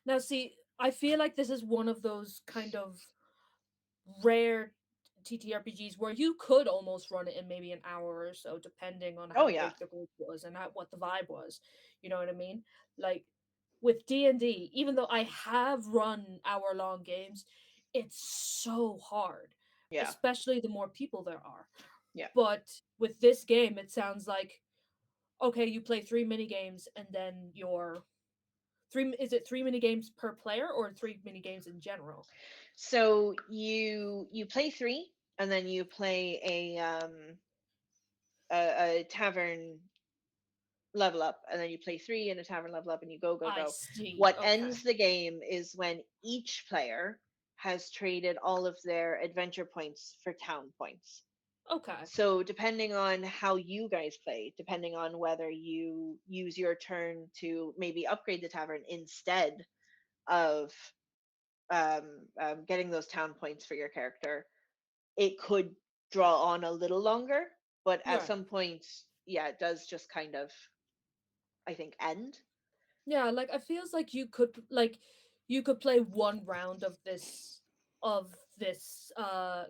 S3: now see, I feel like this is one of those kind of rare TTRPGs where you could almost run it in maybe an hour or so, depending on
S1: Oh
S3: how
S1: yeah,
S3: big the group was and what the vibe was. You know what I mean? Like with D&D, even though I have run hour-long games, it's so hard,
S1: Yeah.
S3: especially the more people there are.
S1: Yeah.
S3: But with this game, it sounds like, okay, you play 3 mini games, and then your is it 3 mini games per player or 3 mini games in general?
S1: So you play 3, and then you play a tavern level up, and then you play 3 in a tavern level up, and you go
S3: I
S1: go.
S3: see.
S1: What
S3: Okay.
S1: ends the game is when each player has traded all of their adventure points for town points.
S3: Okay.
S1: So depending on how you guys play, depending on whether you use your turn to maybe upgrade the tavern instead of getting those town points for your character, it could draw on a little longer. But at
S3: Right.
S1: some point, yeah, it does just kind of, I think, end.
S3: Yeah, like I feels like you could play one round of this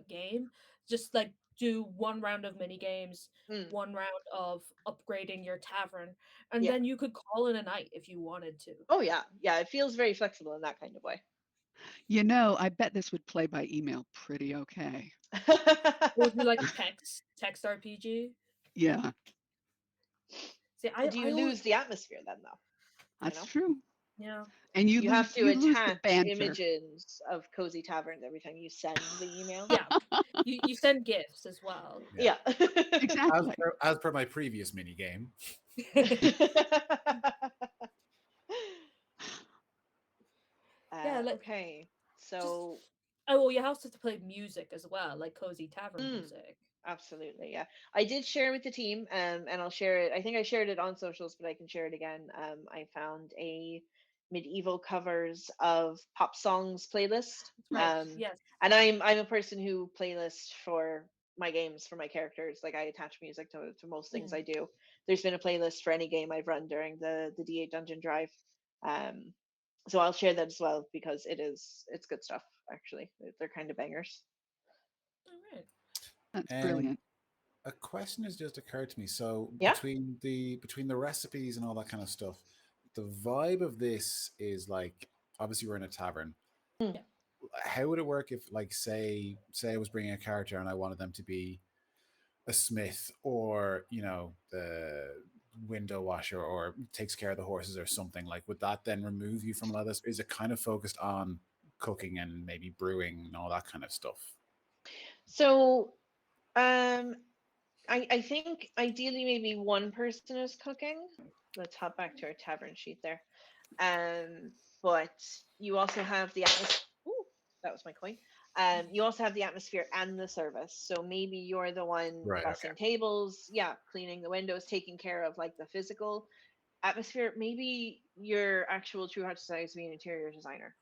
S3: game, just like do one round of mini games,
S1: Mm,
S3: one round of upgrading your tavern, and
S1: yeah.
S3: then you could call it a night if you wanted to.
S1: Oh yeah, yeah. It feels very flexible in that kind of way.
S2: You know, I bet this would play by email pretty okay.
S3: It would be like text RPG.
S2: Yeah,
S3: See,
S1: But do
S3: I
S1: you
S3: always,
S1: lose the atmosphere then, though? You
S2: that's
S1: know,
S2: true.
S3: yeah.
S2: And
S1: you have to
S2: you lose the
S1: attach
S2: banter.
S1: images of cozy taverns every time you send the email.
S3: Yeah. You send gifts as well.
S1: Yeah.
S2: Exactly.
S4: As per my previous mini game.
S3: Yeah, like
S1: Okay,
S3: just
S1: so
S3: oh well, you also have to play music as well, like cozy tavern
S1: mm,
S3: music.
S1: absolutely, yeah. I did share with the team, and I'll share it. I think I shared it on socials, but I can share it again. I found a medieval covers of pop songs playlist.
S3: Right. Yes.
S1: And I'm a person who playlists for my games for my characters. Like I attach music to most things I
S3: Mm.
S1: do. There's been a playlist for any game I've run during the D8 Dungeon Drive. Um, so I'll share that as well because it's good stuff actually. They're kind of bangers.
S3: All right.
S2: That's
S4: Um,
S2: brilliant.
S4: a question has just occurred to me. So
S1: Yeah.
S4: between the recipes and all that kind of stuff, the vibe of this is like obviously we're in a tavern.
S1: Mm.
S3: Yeah.
S4: How would it work if, like, say I was bringing a character and I wanted them to be a smith, or the window washer, or takes care of the horses or something? Like, would that then remove you from a lot of this? Is it kind of focused on cooking and maybe brewing and all that kind of stuff?
S1: So um, I think ideally maybe one person is cooking. Let's hop back to our tavern sheet there. Um, but you also have the atmosphere. Ooh, that was my coin. You also have the atmosphere and the service. So maybe you're the one
S4: Right. Okay.
S1: bussing tables, yeah, cleaning the windows, taking care of like the physical atmosphere. Maybe your actual True Heart Society is being an interior designer.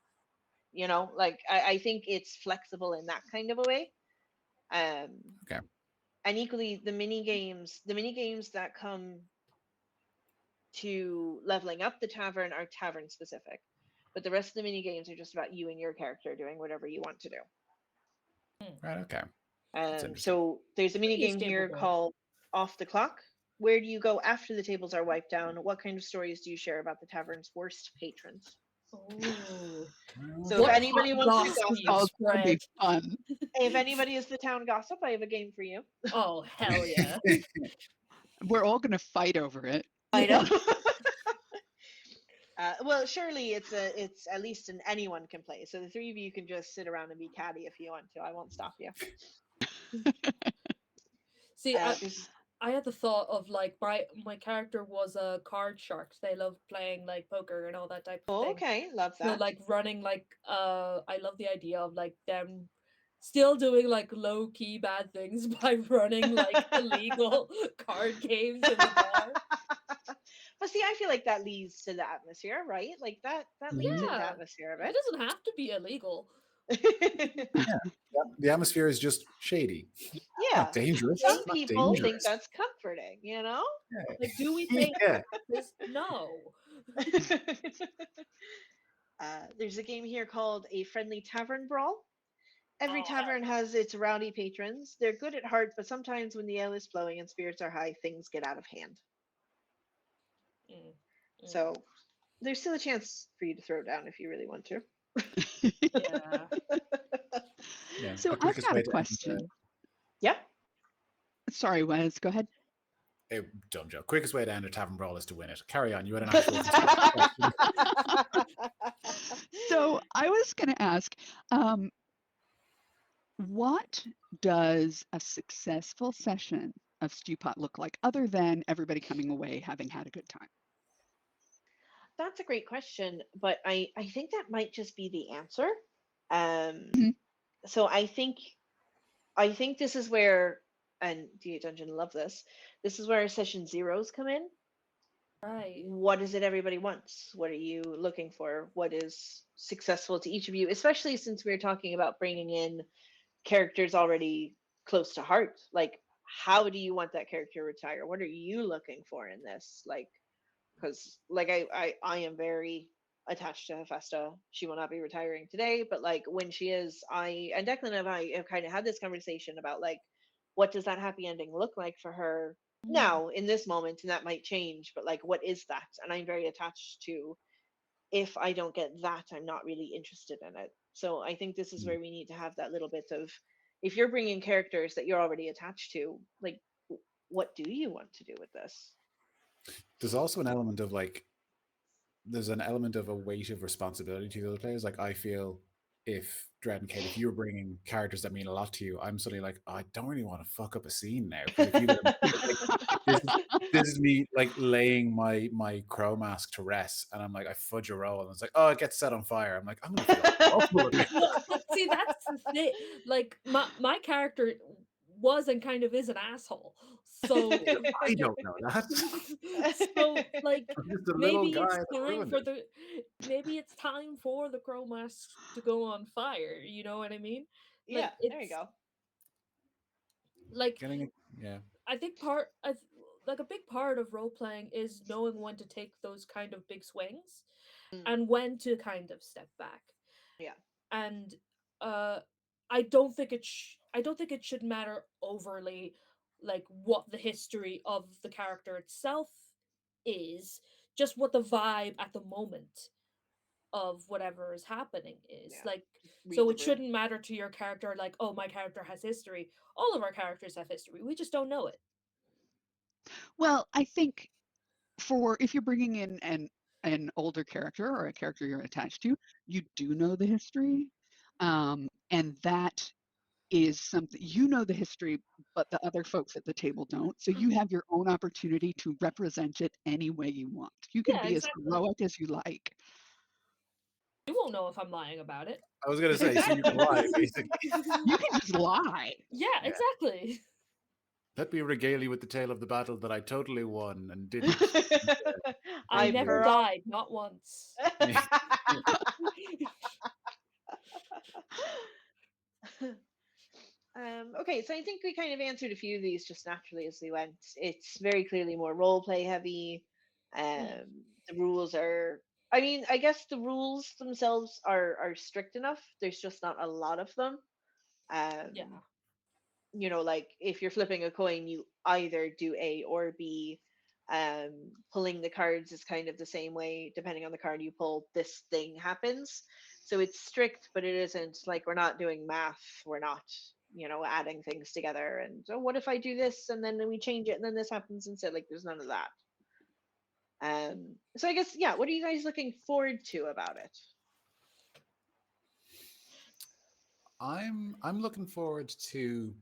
S1: Like I think it's flexible in that kind of a way. Um,
S4: Okay.
S1: and equally the mini games that come to leveling up the tavern are tavern specific, but the rest of the mini games are just about you and your character doing whatever you want to do.
S3: Mm.
S4: Right. Okay. That's interesting.
S1: So there's a mini
S3: Pretty a
S1: game
S3: stable
S1: here
S3: board.
S1: called Off the Clock. Where do you go after the tables are wiped down? What kind of stories do you share about the tavern's worst patrons?
S3: Oh.
S1: So if
S3: What
S4: Okay.
S3: hot
S1: anybody wants to
S3: goss do
S2: This
S3: you
S1: gossip,
S2: all going to be
S3: spread?
S2: fun.
S1: if anybody is the town gossip, I have a game for you.
S3: Oh, hell yeah.
S2: We're all going to fight over it.
S1: I know. Well, surely it's at least anyone can play. So the three of you can just sit around and be catty if you want to. I won't stop you.
S3: See,
S1: There's
S3: I had the thought of like my character was a card shark. They love playing like poker and all that type of thing.
S1: okay, love
S3: So
S1: that.
S3: like running like I love the idea of like them still doing like low key bad things by running like illegal card games in the bar.
S1: But see, I feel like that leads to the atmosphere, right? Like that leads into the
S3: Yeah.
S1: atmosphere of
S3: It doesn't have to be illegal.
S1: it.
S4: The atmosphere is just shady. Not
S1: Yeah.
S4: dangerous.
S1: Some
S4: Not
S1: people think
S4: dangerous.
S1: that's comforting, you know?
S3: Like, do we think
S4: Yeah.
S3: this? No.
S1: There's a game here called A Friendly Tavern Brawl. Every
S3: Oh hell
S1: tavern has its rowdy patrons. They're good at heart, but sometimes when the ale is flowing and spirits are high, things get out of hand.
S3: yeah. Mm, mm.
S1: So there's still a chance for you to throw down if you really want to.
S3: Yeah.
S4: Yeah.
S2: So
S4: The
S2: I've
S4: quickest
S2: got
S4: way
S2: a
S4: to
S2: question.
S1: Yeah.
S2: Sorry, Wes, go ahead.
S4: dumb joke. Quickest way to end a tavern brawl is to win it. Carry on. You had an actual question.
S2: So I was going to ask, what does a successful session of Stewpot look like, other than everybody coming away having had a good time?
S1: That's a great question, but I think that might just be the answer. Um,
S2: Mhm.
S1: so I think this is where, and D8 Dungeon love this. This is where session zeros come in.
S3: Right.
S1: What is it everybody wants? What are you looking for? What is successful to each of you? Especially since we're talking about bringing in characters already close to heart. Like, how do you want that character to retire? What are you looking for in this? Like, because like I am very attached to Hephaestus. She will not be retiring today, but like when she is, I and Declan and I have kind of had this conversation about like what does that happy ending look like for her now in this moment, and that might change, but like what is that? And I'm very attached to, if I don't get that, I'm not really interested in it. So I think this is where we need to have that little bit of, if you're bringing characters that you're already attached to, like what do you want to do with this?
S4: There's also an element of like, there's an element of a weight of responsibility to the other players. Like I feel if Dread and Kate, if you're bringing characters that mean a lot to you, I'm suddenly like, oh, I don't really want to fuck up a scene now, because if you let them, like, this is me like laying my crow mask to rest, and I'm like, I fudge a roll, and it's like, oh, it gets set on fire. I'm like, I'm gonna feel awful about
S3: Well, but see, that's the thing. Like my character was and kind of is an asshole. So
S4: I don't know that.
S3: so like
S4: I'm just a little
S3: maybe
S4: guy
S3: it's
S4: that
S3: time
S4: ruined
S3: for
S4: it.
S3: maybe it's time for the crow mask to go on fire, you know what I mean?
S1: Yeah,
S3: Like
S1: there you
S3: it's
S1: go.
S3: like
S4: Getting it, yeah.
S3: I think like a big part of role playing is knowing when to take those kind of big swings
S1: Mm,
S3: and when to kind of step back.
S1: yeah.
S3: And uh I don't think it should matter overly like what the history of the character itself is, just what the vibe at the moment of whatever is happening is.
S1: Yeah.
S3: Like,
S1: Just read
S3: so
S1: the
S3: it
S1: room.
S3: shouldn't matter to your character like, oh, my character has history. All of our characters have history, we just don't know it.
S2: Well, I think for if you're bringing in an older character or a character you're attached to, you do know the history, and that is something you know the history, but the other folks at the table don't. So you have your own opportunity to represent it any way you want. You can
S3: Yeah,
S2: be as
S3: exactly.
S2: heroic as you like.
S3: You won't know if I'm lying about it.
S4: I was gonna say, so you can lie, basically.
S2: You can just lie.
S3: Yeah,
S4: Yeah.
S3: exactly.
S4: Let me regale you with the tale of the battle that I totally won and didn't.
S3: I
S1: I
S3: never died, not once.
S1: Okay, so I think we kind of answered a few of these just naturally as we went. It's very clearly more role play heavy. The rules are, I mean, I guess the rules themselves are strict enough. There's just not a lot of them.
S3: Yeah.
S1: You know, like if you're flipping a coin, you either do A or B. Pulling the cards is kind of the same way. Depending on the card you pull, this thing happens. So it's strict, but it isn't like we're not doing math. We're not, you know, adding things together. And so, what if I do this and then we change it and then this happens instead? Like, there's none of that. So I guess, yeah. What are you guys looking forward to about it?
S4: I'm looking forward to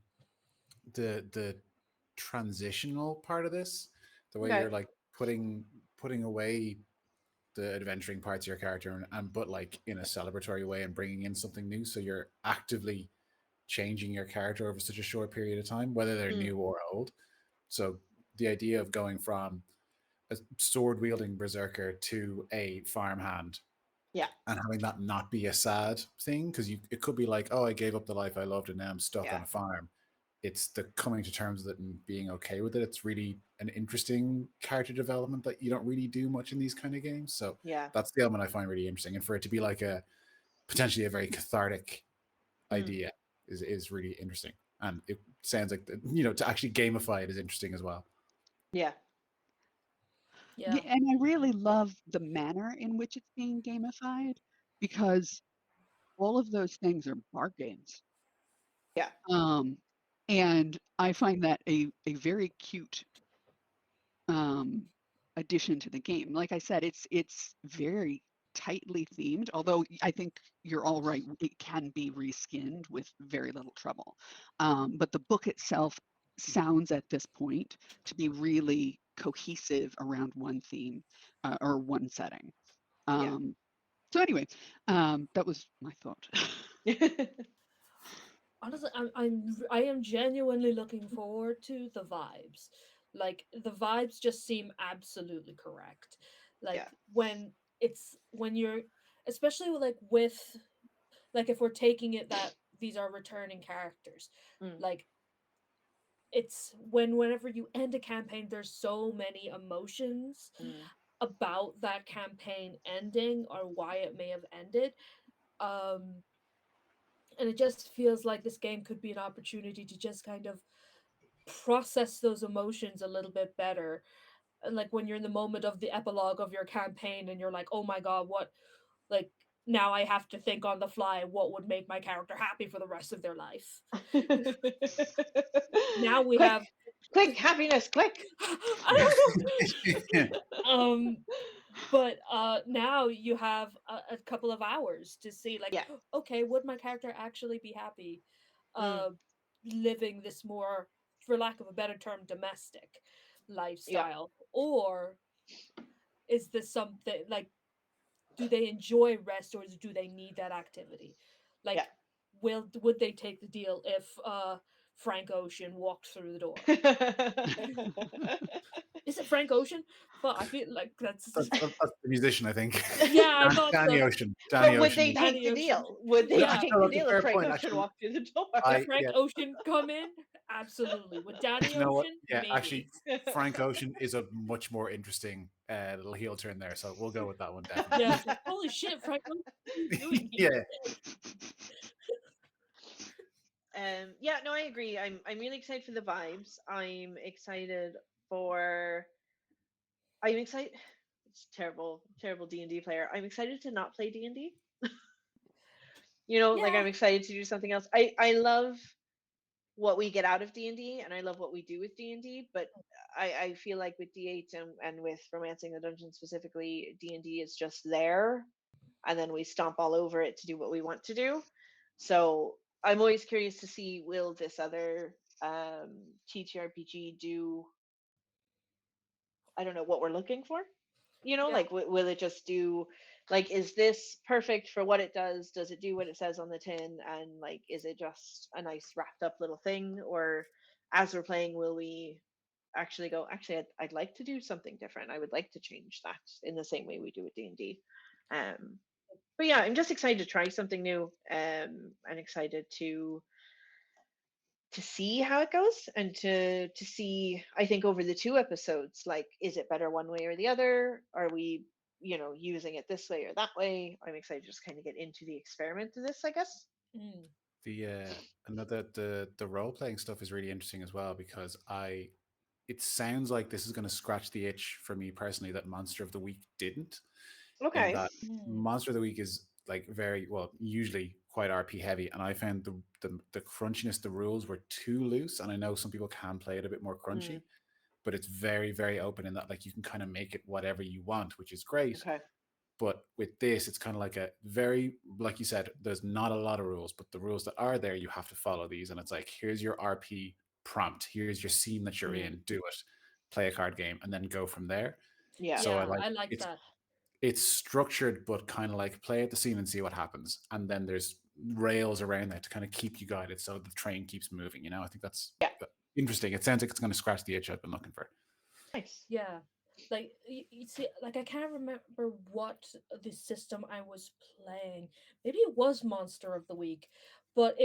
S4: the transitional part of this, the way
S1: Okay.
S4: you're like putting away the adventuring parts of your character, and but like in a celebratory way, and bringing in something new, so you're actively changing your character over such a short period of time, whether they're
S1: Mm,
S4: new or old. So the idea of going from a sword wielding berserker to a farmhand,
S1: yeah.
S4: and having that not be a sad thing, because it could be like, oh, I gave up the life I loved and now I'm stuck on
S1: Yeah.
S4: a farm. It's the coming to terms with it and being okay with it. It's really an interesting character development that you don't really do much in these kind of games. So
S1: Yeah.
S4: that's the element I find really interesting, and for it to be like a potentially a very cathartic idea is really interesting. And it sounds like to actually gamify it is interesting as well.
S1: Yeah.
S2: Yeah,
S3: Yeah.
S2: and I really love the manner in which it's being gamified because all of those things are bar games.
S1: Yeah.
S2: Um, and I find that a very cute um, addition to the game. Like I said, it's very tightly themed, although I think you're all right, it can be reskinned with very little trouble. But the book itself sounds at this point to be really cohesive around one theme or one setting.
S1: Yeah.
S2: So anyway, that was my thought.
S3: Honestly, I am genuinely looking forward to the vibes. Like the vibes just seem absolutely correct.
S1: Yeah.
S3: Like when you're, especially with like if we're taking it that these are returning characters,
S1: Mm,
S3: like it's whenever you end a campaign, there's so many emotions
S1: mm,
S3: about that campaign ending or why it may have ended. Um, and it just feels like this game could be an opportunity to just kind of process those emotions a little bit better. And like when you're in the moment of the epilogue of your campaign and you're like, oh my god, what, like, now I have to think on the fly what would make my character happy for the rest of their life. Now we
S1: quick,
S3: have
S1: quick, happiness, quick.
S3: um but now you have a couple of hours to see like,
S1: Yeah.
S3: okay, would my character actually be happy
S1: Mm,
S3: uh living this more, for lack of a better term, domestic
S1: yeah.
S3: lifestyle, or is this something like, do they enjoy rest or do they need that activity?
S1: Yeah.
S3: Like, would they take the deal if Frank Ocean walked through the door? Is it Frank Ocean? But I feel like that's
S4: That's the musician, I think.
S3: yeah, I thought
S4: Danny
S3: so.
S4: Ocean. Danny
S1: But would
S4: Ocean
S1: they
S4: is.
S1: take
S3: Danny
S1: the
S3: Ocean.
S1: deal? Would they
S3: Yeah.
S1: take
S4: No,
S1: the
S4: that's a
S1: deal if
S4: fair
S1: Frank
S4: point,
S1: Ocean
S4: actually.
S1: walked through the door?
S3: Would
S4: I
S3: Frank
S4: yeah.
S3: Ocean come in? Absolutely. Would
S4: Do
S3: Danny
S4: you know what?
S3: Ocean?
S4: Yeah,
S3: Maybe.
S4: actually, Frank Ocean is a much more interesting little heel turn there. So we'll go with that one
S3: Yeah,
S4: definitely.
S3: it's like, holy shit, Frank Ocean, what are you doing here?
S4: Yeah,
S1: Yeah, no, I agree. I'm really excited for the vibes. For I'm excited. It's terrible, terrible D&D player. I'm excited to not play D&D. Like
S3: Yeah.
S1: I'm excited to do something else. I love what we get out of D&D and I love what we do with D&D, but I feel like with D8 and with Romancing the Dungeon specifically, D&D is just there and then we stomp all over it to do what we want to do. So I'm always curious to see, will this other TTRPG do, I don't know, what we're looking for?
S3: Yeah.
S1: Like will it just do, like, is this perfect for what it does? Does it do what it says on the tin? And like, is it just a nice wrapped up little thing? Or as we're playing, will we actually go, actually, I'd like to do something different. I would like to change that in the same way we do with D&D. Um, but yeah, I'm just excited to try something new. And excited to see how it goes and to see, I think, over the two episodes, like, is it better one way or the other? Are we using it this way or that way? I'm excited to just kind of get into the experiment of this, I guess.
S3: Mm.
S4: the another the role playing stuff is really interesting as well because it sounds like this is going to scratch the itch for me personally that Monster of the Week didn't. In
S1: Okay.
S4: that
S3: Mm.
S4: Monster of the Week is like very well, usually quite RP heavy, and I found the crunchiness, the rules were too loose, and I know some people can play it a bit more
S1: Mm,
S4: crunchy, but it's very very open in that like you can kind of make it whatever you want, which is great.
S1: okay.
S4: But with this, it's kind of like a very, like you said, there's not a lot of rules, but the rules that are there, you have to follow these. And it's like, here's your RP prompt, here's your scene that you're
S1: Mm,
S4: in, do it, play a card game, and then go from there.
S1: yeah.
S4: So I
S3: Yeah,
S4: like
S3: I like
S4: it's
S3: that.
S4: it's structured, but kind of like play at the scene and see what happens. And then there's rails around that to kind of keep you guided, so the train keeps moving. I think that's
S1: Yeah.
S4: interesting. It sounds like it's going to scratch the itch I've been looking for.
S1: Nice.
S3: Yeah. Like you see, like I can't remember what the system I was playing. Maybe it was Monster of the Week, but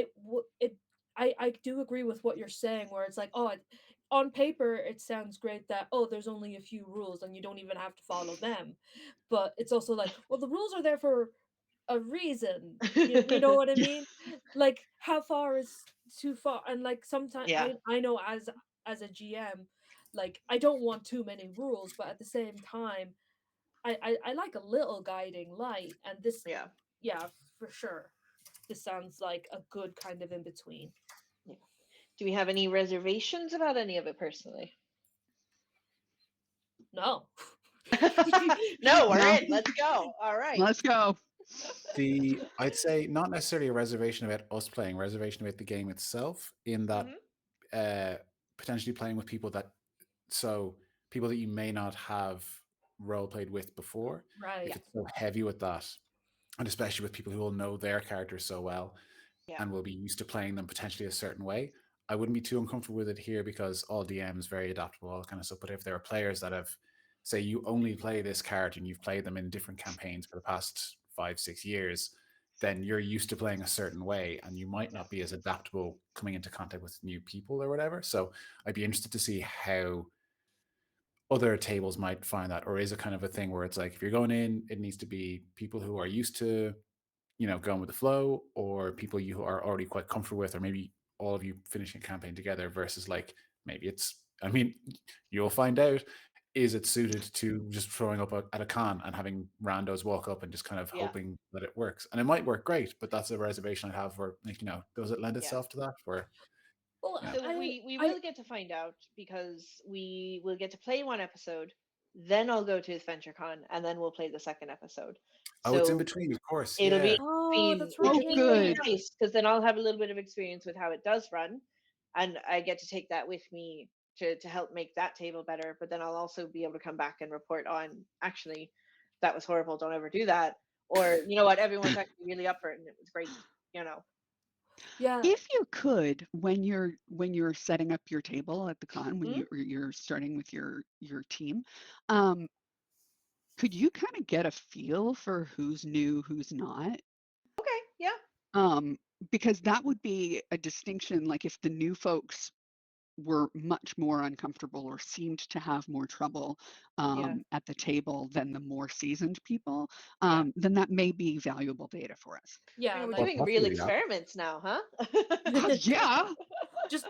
S3: I do agree with what you're saying where it's like, oh, on paper it sounds great that, oh, there's only a few rules and you don't even have to follow them. But it's also like, well, the rules are there for a reason. You know what I mean? Like how far is too far? And like sometimes
S1: Yeah.
S3: I know as a GM, like I don't want too many rules, but at the same time, I like a little guiding light, and this,
S1: Yeah.
S3: yeah, for sure, this sounds like a good kind of in between.
S1: Yeah. Do we have any reservations about any of it personally?
S3: No.
S1: No, we're
S2: No.
S1: in. Let's go. All right.
S2: Let's go.
S4: I'd say not necessarily a reservation about us playing, reservation about the game itself, in that
S1: Mhm.
S4: potentially playing with people people that you may not have role played with before,
S3: Right.
S4: if it's so heavy with that, and especially with people who will know their characters so well
S1: Yeah.
S4: and will be used to playing them potentially a certain way. I wouldn't be too uncomfortable with it here because all DMs very adaptable, all that kind of stuff. But if there are players that have, say, you only play this character and you've played them in different campaigns for the past 5-6 years, then you're used to playing a certain way and you might not be as adaptable coming into contact with new people or whatever. So I'd be interested to see how other tables might find that, or is it kind of a thing where it's like if you're going in, it needs to be people who are used to going with the flow, or people you are already quite comfortable with, or maybe all of you finishing a campaign together versus like maybe it's, I mean, you'll find out, is it suited to just throwing up at a con and having randos walk up and just kind of
S1: Yeah.
S4: hoping that it works? And it might work great, but that's a reservation I have for, like, does it lend
S1: Yeah.
S4: itself to that? Or
S3: Well,
S4: yeah.
S1: So we will get to find out because we will get to play one episode, then I'll go to AdventureCon, and then we'll play the second episode.
S4: Oh, it's in
S1: So
S4: between, of course.
S1: it'll be
S4: Yeah.
S3: oh, that's
S1: which
S3: right.
S2: Oh,
S1: will
S3: Yeah,
S1: be
S3: yeah,
S1: really
S2: good.
S3: yeah.
S1: nice because then I'll have a little bit of experience with how it does run, and I get to take that with me to help make that table better. But then I'll also be able to come back and report on, actually, that was horrible. Don't ever do that. Or you know what, everyone's actually really up for it and it was great. You know.
S3: Yeah.
S2: If you could, when you're setting up your table at the con, when
S1: Mhm.
S2: you're starting with your team, um, could you kind of get a feel for who's new, who's not?
S1: Okay. Yeah.
S2: Um, because that would be a distinction. Like if the new folks were much more uncomfortable or seemed to have more trouble
S1: Yeah.
S2: at the table than the more seasoned people,
S1: Yeah.
S2: then that may be valuable data for us.
S3: Yeah,
S1: We're
S3: like
S1: doing real
S4: Possibly that.
S1: experiments now, huh?
S2: Yeah.
S3: just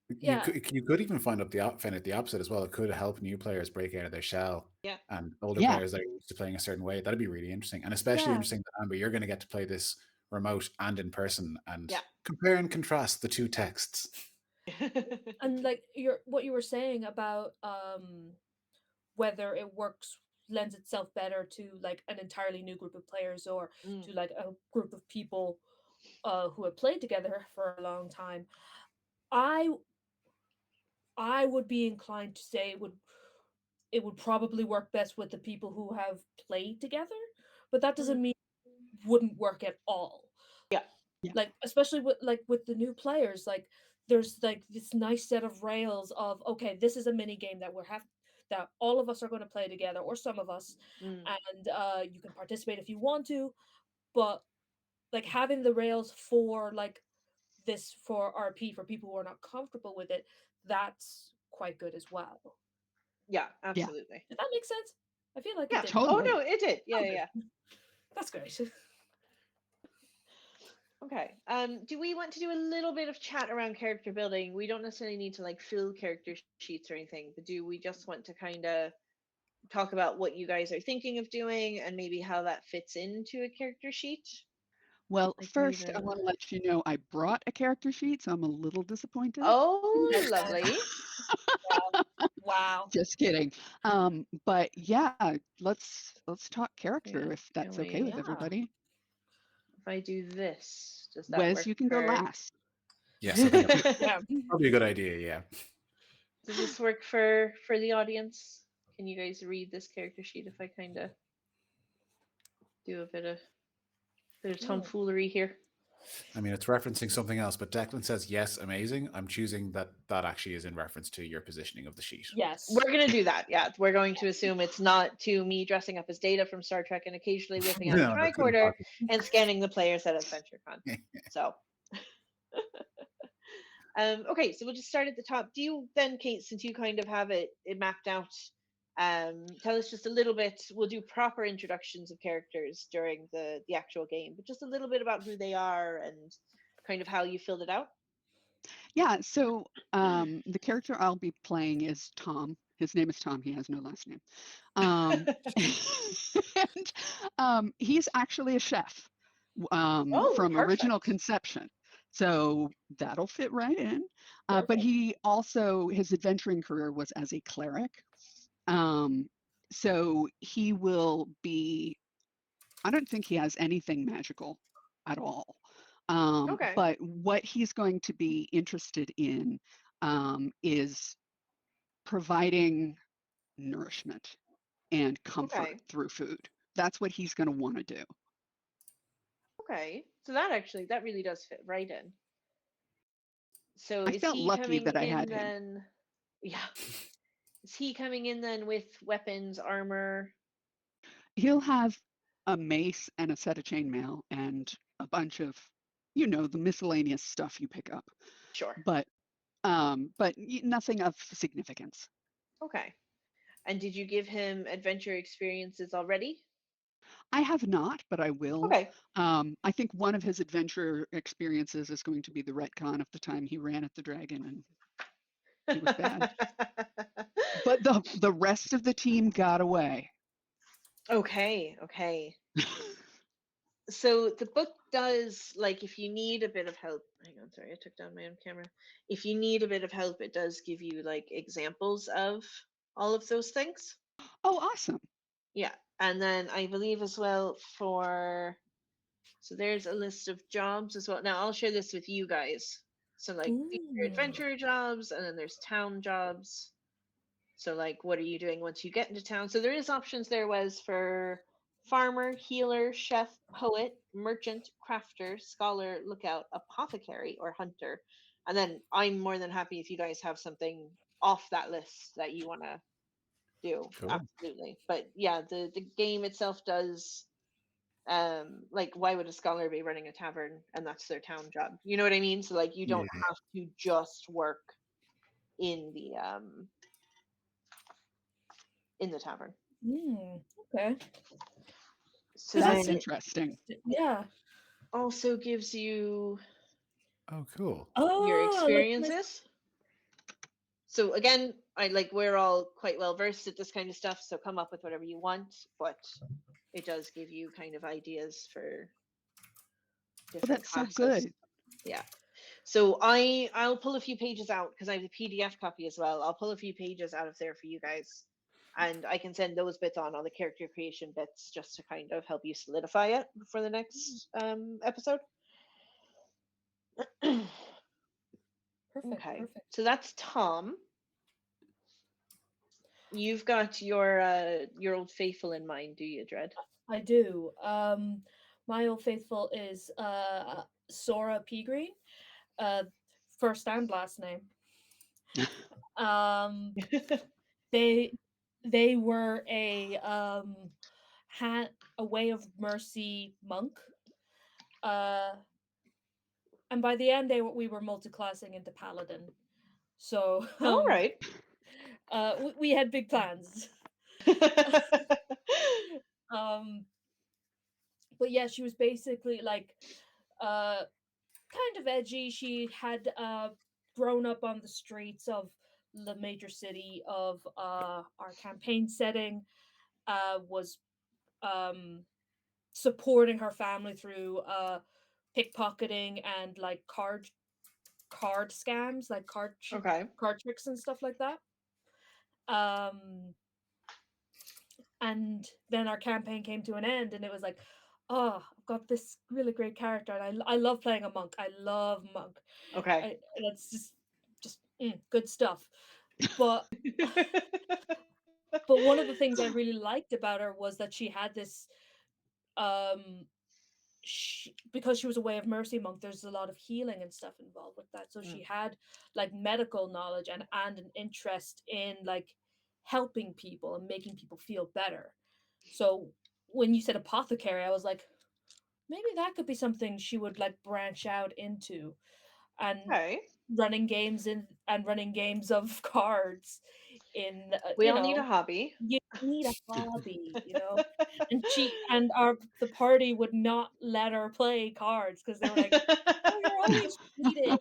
S4: You
S3: yeah.
S4: could even find out the opposite as well. It could help new players break out of their shell,
S1: Yeah.
S4: and older
S2: Yeah.
S4: players that are used to playing a certain way. That'd be really interesting, and especially
S3: Yeah.
S4: interesting that, Amber, you're going to get to play this remote and in person, and
S1: Yeah.
S4: compare and contrast the two texts.
S3: And like what you were saying about whether it works lends itself better to like an entirely new group of players or
S1: Mm,
S3: to like a group of people who have played together for a long time. I I would be inclined to say it would probably work best with the people who have played together, but that
S1: mhm.
S3: doesn't mean it wouldn't work at all.
S1: Yeah.
S2: Yeah.
S3: Like especially with the new players, like there's like this nice set of rails of okay, this is a mini game that all of us are going to play together or some of us,
S1: Mm,
S3: and you can participate if you want to, but like having the rails for like this for RP for people who are not comfortable with it, that's quite good as well.
S1: yeah,
S2: Yeah.
S1: absolutely.
S3: Did that make sense? I feel like it
S1: Yeah.
S3: did.
S1: Oh
S2: Totally.
S1: no, it did. Yeah,
S3: Oh,
S1: yeah,
S3: good.
S1: yeah.
S3: That's great.
S1: Okay. Do we want to do a little bit of chat around character building? We don't necessarily need to like fill character sheets or anything, but do we just want to kind of talk about what you guys are thinking of doing and maybe how that fits into a character sheet?
S2: Well,
S1: I can
S2: first, I
S1: even.
S2: want to let you know I brought a character sheet, so I'm a little disappointed.
S1: Oh,
S3: Okay.
S1: lovely.
S3: Wow.
S2: Just kidding. But yeah, let's talk character
S1: Yeah.
S2: if
S1: Can
S2: that's okay with
S1: we?
S3: Yeah.
S2: everybody.
S1: If I do this, does that
S2: Wes,
S1: work
S2: you can go
S1: for?
S2: last.
S4: Yes, I think that's
S3: Yeah.
S4: probably a good idea. Yeah.
S1: Does this work for the audience? Can you guys read this character sheet if I kind of do a bit of
S3: Yeah.
S1: tomfoolery here?
S4: I mean, it's referencing something else, but Declan says yes, amazing. I'm choosing that actually is in reference to your positioning of the sheet.
S3: Yes.
S1: We're gonna do that. Yeah, we're going to assume it's not to me dressing up as Data from Star Trek and occasionally whipping out a
S4: No, that couldn't
S1: tricorder
S4: possibly.
S1: and scanning the players at AdventureCon. So, okay, so we'll just start at the top. Do you then, Kate, since you kind of have it mapped out, tell us just a little bit. We'll do proper introductions of characters during the actual game, but just a little bit about who they are and kind of how you filled it out.
S2: Yeah, so the character I'll be playing is Tom. His name is Tom. He has no last name. Um, and he's actually a chef
S1: Oh,
S2: from original
S1: perfect.
S2: conception. So that'll fit right in. But
S3: Perfect.
S2: he also, his adventuring career was as a cleric. Um, so he will be, I don't think he has anything magical at all.
S1: Okay.
S2: But what he's going to be interested in is providing nourishment and comfort
S1: Okay.
S2: through food. That's what he's going to want to do.
S1: Okay. So that really does fit right in. So
S2: I
S1: is
S2: felt
S1: he
S2: lucky
S1: coming
S2: that I
S1: in
S2: had him.
S1: then? Yeah. Is he coming in then with weapons, armor?
S2: He'll have a mace and a set of chainmail and a bunch of, the miscellaneous stuff you pick up,
S1: Sure.
S2: but nothing of significance.
S1: Okay. And did you give him adventure experiences already?
S2: I have not, but I will.
S1: Okay.
S2: I think one of his adventure experiences is going to be the retcon of the time he ran at the dragon and he was bad. But the rest of the team got away.
S1: Okay, okay. So the book does, like, if you need a bit of help, hang on, sorry, I took down my own camera. If you need a bit of help, it does give you like examples of all of those things.
S2: Oh, awesome.
S1: Yeah. And then I believe as well so there's a list of jobs as well. Now I'll share this with you guys. So like these are
S3: Ooh.
S1: adventure jobs, and then there's town jobs. So like what are you doing once you get into town? So there is options there was for farmer, healer, chef, poet, merchant, crafter, scholar, lookout, apothecary, or hunter. And then I'm more than happy if you guys have something off that list that you want to do.
S4: Cool.
S1: Absolutely. But yeah, the game itself does like why would a scholar be running a tavern and that's their town job? You know what I mean? So like you
S4: Yeah.
S1: don't have to just work in the tavern.
S3: Okay.
S1: So
S3: Because
S2: That's
S1: then
S3: that's
S1: it
S2: interesting.
S3: yeah.
S1: also gives you
S4: Oh, cool.
S1: your
S3: Oh, like
S1: experiences. So again, we're all quite well versed at this kind of stuff, so come up with whatever you want, but it does give you kind of ideas for
S2: Oh,
S1: different
S2: that's so
S1: classes.
S2: good.
S1: Yeah. So I'll pull a few pages out because I have a PDF copy as well. I'll pull a few pages out of there for you guys, and I can send those bits on all the character creation bits just to kind of help you solidify it for the next episode.
S3: perfect,
S1: Okay,
S3: perfect.
S1: so that's Tom. You've got your old faithful in mind, do you, Dread?
S3: I do. My old faithful is Sora Peagreen, uh, first and last name. Um, they they were a way of mercy monk. Uh, and by the end, we were multi-classing into paladin. So
S1: All right.
S3: we had big plans. um, but yeah, she was basically like uh kind of edgy. She had grown up on the streets of the major city of our campaign setting, was um, supporting her family through pickpocketing and like card scams, like
S1: Okay.
S3: card tricks and stuff like that. Um, and then our campaign came to an end, and it was like, oh, I've got this really great character, and I love playing a monk. I love monk.
S1: Okay.
S3: That's just good stuff. But but one of the things I really liked about her was that she had this um because she was a way of mercy monk, there's a lot of healing and stuff involved with that. So
S1: Mm.
S3: she had like medical knowledge and an interest in like helping people and making people feel better. So when you said apothecary, I was like, maybe that could be something she would like branch out into, and
S1: Okay.
S3: running games of cards in
S1: We all need a hobby.
S3: you need a hobby, and the party would not let her play cards because they were like, oh, you're always cheating.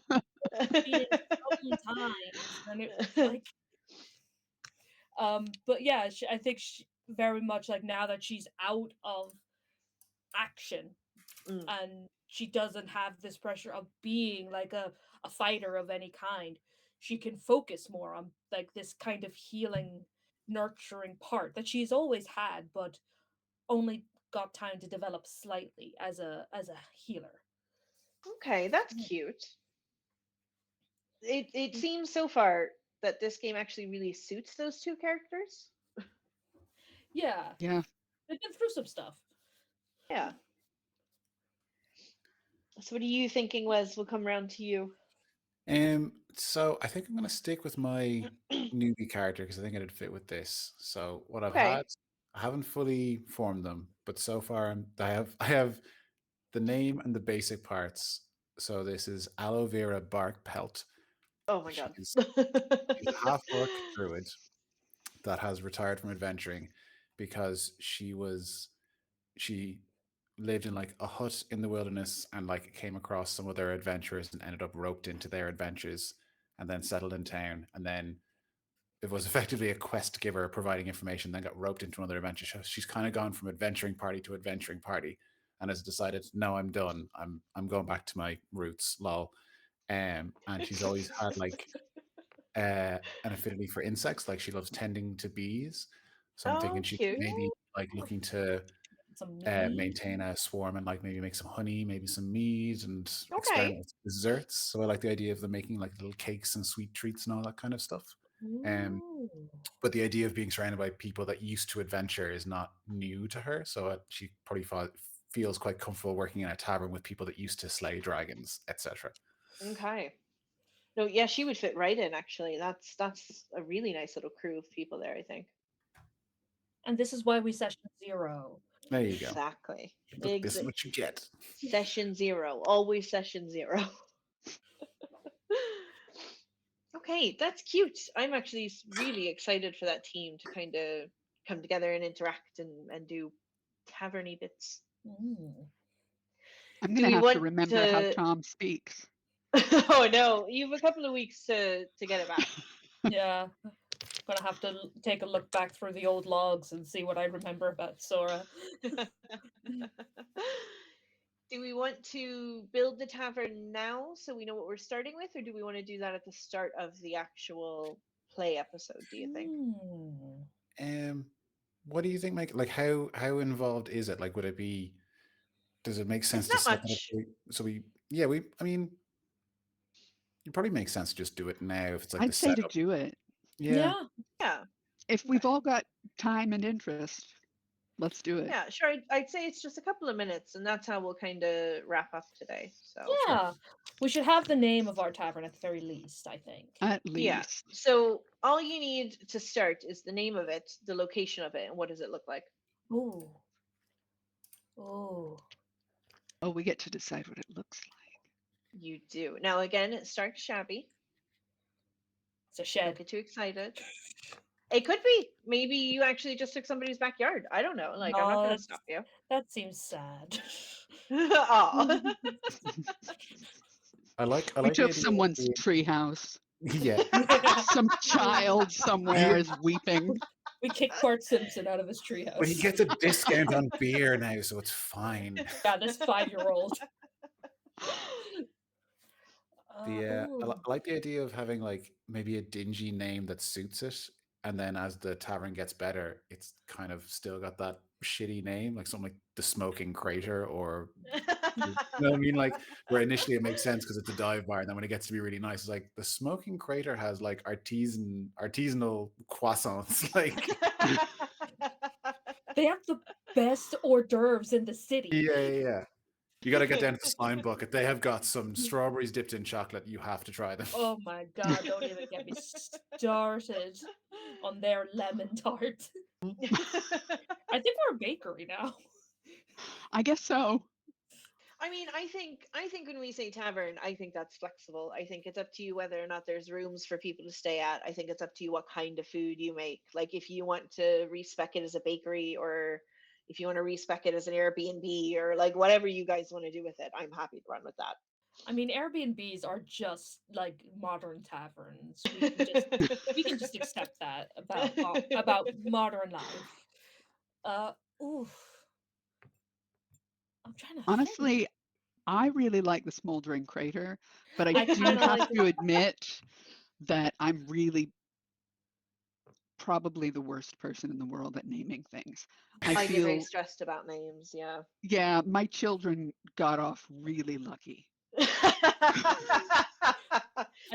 S3: being sometimes, and it like but yeah, I think she very much like now that she's out of action
S1: Mm,
S3: and she doesn't have this pressure of being like a fighter of any kind, she can focus more on like this kind of healing, nurturing part that she's always had, but only got time to develop slightly as a healer.
S1: okay, that's
S3: Mm.
S1: cute. It seems so far that this game actually really suits those two characters.
S3: Yeah,
S2: Yeah.
S3: they've been through some stuff.
S1: Yeah. So what are you thinking, Wes? We'll come around to you.
S4: So I think I'm gonna stick with my newbie character because I think it'd fit with this. So what I've
S1: Okay.
S4: had, I haven't fully formed them, but so far I have the name and the basic parts. So this is aloe vera bark pelt.
S1: Oh my god.
S4: She's she's a half orc druid that has retired from adventuring because she lived in like a hut in the wilderness and like came across some of their adventurers and ended up roped into their adventures and then settled in town, and then it was effectively a quest giver providing information, then got roped into another adventure. So she's kind of gone from adventuring party to adventuring party and has decided, no, I'm done. I'm going back to my roots, lol. And she's always had like an affinity for insects. Like she loves tending to bees. So I'm thinking
S1: Oh,
S4: she could
S1: cute.
S4: maybe like looking to
S3: Some meat.
S4: maintain a swarm and like maybe make some honey, maybe some mead, and experiment
S1: Okay.
S4: with desserts. So I like the idea of them making like little cakes and sweet treats and all that kind of stuff. Um,
S3: Ooh.
S4: but the idea of being surrounded by people that used to adventure is not new to her. So she probably feels quite comfortable working in a tavern with people that used to slay dragons, etc.
S1: Okay. No, yeah, she would fit right in actually. That's a really nice little crew of people there, I think.
S3: And this is why we session 0.
S4: There you go.
S1: Exactly.
S4: Look, this is what you get.
S1: Session 0. Always session 0. Okay, that's cute. I'm actually really excited for that team to kind of come together and interact and do taverny bits.
S3: Mm.
S2: I'm
S1: Do
S2: going to
S1: we
S2: have to
S1: want
S2: remember how
S1: to?
S2: Tom speaks.
S1: Oh no, you have a couple of weeks to get it back.
S3: Yeah, gonna have to take a look back through the old logs and see what I remember about Sora.
S1: Do we want to build the tavern now so we know what we're starting with, or do we want to do that at the start of the actual play episode, do you think?
S3: Hmm.
S4: Um, what do you think, Mike? Like, how involved is it? Like, would it be? Does it make
S1: It's
S4: sense to
S1: not
S4: set that up?
S1: much.
S4: Yeah, we. I mean, it probably makes sense to just do it now if it's like the
S2: I'd say to
S4: setup.
S2: do it.
S4: Yeah,
S3: Yeah.
S1: Yeah.
S2: If we've all got time and interest, let's do it.
S1: Yeah, sure. I'd say it's just a couple of minutes, and that's how we'll kind of wrap up today. So,
S4: sure.
S3: Yeah. We should have the name of our tavern at the very least, I think.
S2: At
S1: yeah.
S2: least.
S1: So, all you need to start is the name of it, the location of it, and what does it look like?
S3: Ooh. Oh.
S2: Oh, we get to decide what it looks like.
S1: You do. Now, again, it starts shabby.
S3: It's a
S1: Don't
S3: shed.
S1: get too excited. It could be. Maybe you actually just took somebody's backyard. I don't know. Like, I'm not
S3: No,
S1: going to stop you.
S3: that seems sad.
S1: Aw.
S4: I
S2: We
S4: like the
S2: took
S4: idea of
S2: someone's
S4: being,
S2: treehouse.
S4: yeah.
S2: Some child somewhere is weeping.
S3: We kicked Bart Simpson out of his
S4: But he
S3: treehouse.
S4: gets a discount on beer now, so it's fine.
S3: Yeah, this 5-year-old.
S4: I like the idea of having like maybe a dingy name that suits it, and then as the tavern gets better, it's kind of still got that shitty name, like something like the Smoking Crater, or you know what I mean, like where initially it makes sense because it's a dive bar, and then when it gets to be really nice, it's like the Smoking Crater has like artisanal croissants, like
S3: They have the best hors d'oeuvres in the city.
S4: yeah. You got to get down to the slime bucket. They have got some strawberries dipped in chocolate. You have to try them.
S3: Oh my god, don't even get me started on their lemon tart. I think we're a bakery now.
S2: I guess so.
S1: I mean, I think when we say tavern, I think that's flexible. I think it's up to you whether or not there's rooms for people to stay at. I think it's up to you what kind of food you make. Like if you want to respec it as a bakery, or if you want to respec it as an Airbnb, or like whatever you guys want to do with it, I'm happy to run with that.
S3: I mean, Airbnbs are just like modern taverns. We can just accept that about modern life. Uh, oof. I'm trying to think.
S2: Honestly, I really like the smoldering crater, but I
S3: I
S2: do
S3: kind of
S2: have
S3: like
S2: to admit that I'm really probably the worst person in the world at naming things. I
S1: I get very
S2: feel,
S1: stressed about names, yeah.
S2: yeah, my children got off really lucky.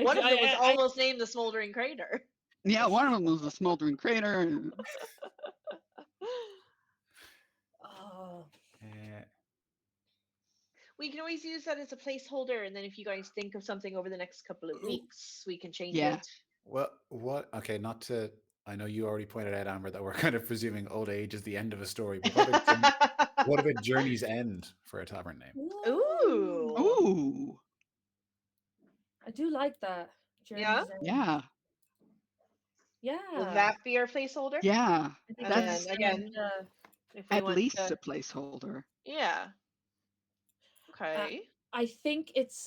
S1: One of them was
S3: I
S1: almost named the Smoldering Crater.
S2: Yeah, one of them was a smoldering crater. And
S3: oh,
S4: Uh,
S1: We can always use that as a placeholder, and then if you guys think of something over the next couple of weeks, we can change
S2: yeah,
S1: it.
S4: what? Okay, not to. I know you already pointed out, Amber, that we're kind of presuming old age is the end of a story, but what about Journey's End for a tavern name?
S3: ooh,
S1: Ooh.
S2: ooh,
S3: I do like that.
S1: Yeah?
S3: Journey's End.
S2: yeah,
S1: Will
S3: Yeah,
S1: that be our placeholder?
S2: yeah.
S3: I think
S1: And
S3: Journey's
S1: then
S2: That's
S3: End.
S1: again, if we
S2: at
S1: want
S2: least
S1: to,
S2: a placeholder.
S1: yeah.
S3: Uh,
S1: Okay.
S3: I think it's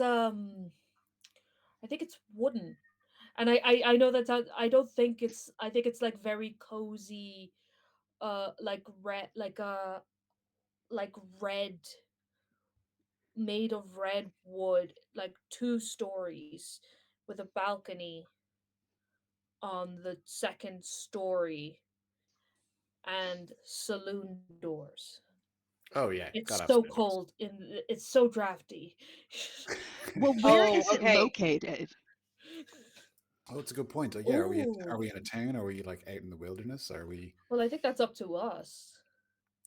S3: wooden, and I know that I don't think it's. I think it's like very cozy, like like red, made of red wood, like 2 stories, with a balcony on the second story and saloon doors.
S4: Oh yeah,
S3: It's
S4: gotta have
S3: so
S4: saloons.
S3: cold it's so drafty.
S2: Well, where
S1: Oh,
S2: is it
S1: okay.
S2: located?
S4: Oh, it's a good point. Yeah, are
S3: Ooh.
S4: we in a town? Are we like out in the wilderness? Are we?
S3: Well, I think that's up to us.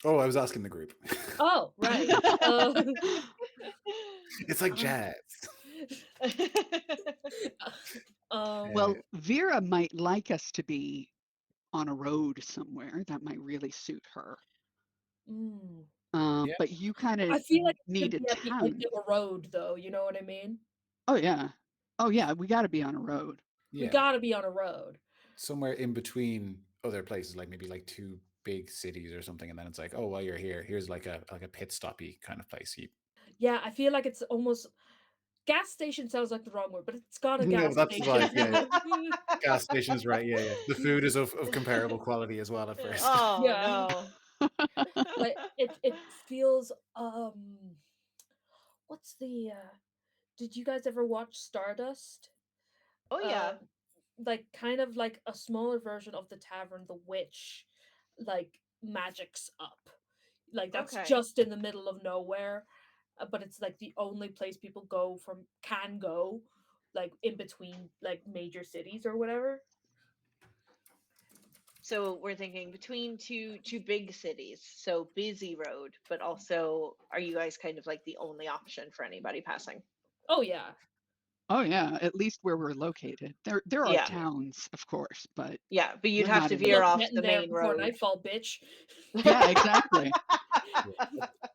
S4: Oh, I was asking the group.
S3: Oh, right.
S4: It's like
S3: Uh,
S4: jazz.
S3: um,
S4: Uh,
S2: Well, Vera might like us to be on a road somewhere. That might really suit her.
S3: mm.
S4: yeah,
S2: But you kind of
S3: I feel like it's
S2: need
S3: gonna
S2: a
S3: be at the edge
S2: town.
S3: of a road, though. You know what I mean?
S2: Oh yeah, oh yeah. We got to be on a road.
S3: We
S4: yeah,
S3: gotta be on a road.
S4: somewhere in between other places, like maybe like two big cities or something, and then it's like, oh, while you're here, here's like a pit stoppy kind of place.
S3: Yeah, I feel like it's almost gas station sounds like the wrong word, but it's got a
S4: No,
S3: gas
S4: that's the
S3: station
S4: vibe. Yeah,
S3: feel.
S4: gas station is right. Yeah, yeah. The food is of comparable quality as well at first.
S1: Oh
S3: Yeah,
S1: no.
S3: like it feels. What's the? Did you guys ever watch Stardust?
S1: Oh yeah.
S3: Um, like kind of like a smaller version of the tavern, the witch, like magics up. Like that's
S1: Okay.
S3: just in the middle of nowhere, but it's like the only place people can go, like in between like major cities or whatever.
S1: So we're thinking between two big cities, so busy road, but also are you guys kind of like the only option for anybody passing?
S3: Oh yeah,
S2: Oh yeah, at least where we're located. There are
S1: Yeah.
S2: towns, of course, but
S1: Yeah, but you'd
S2: we're
S1: have
S2: not
S1: to
S2: in
S1: veer
S3: still
S2: the.
S1: off
S3: getting
S1: the
S3: there
S1: main
S3: before
S1: road.
S3: nightfall, bitch.
S2: Yeah, exactly.
S4: Yeah.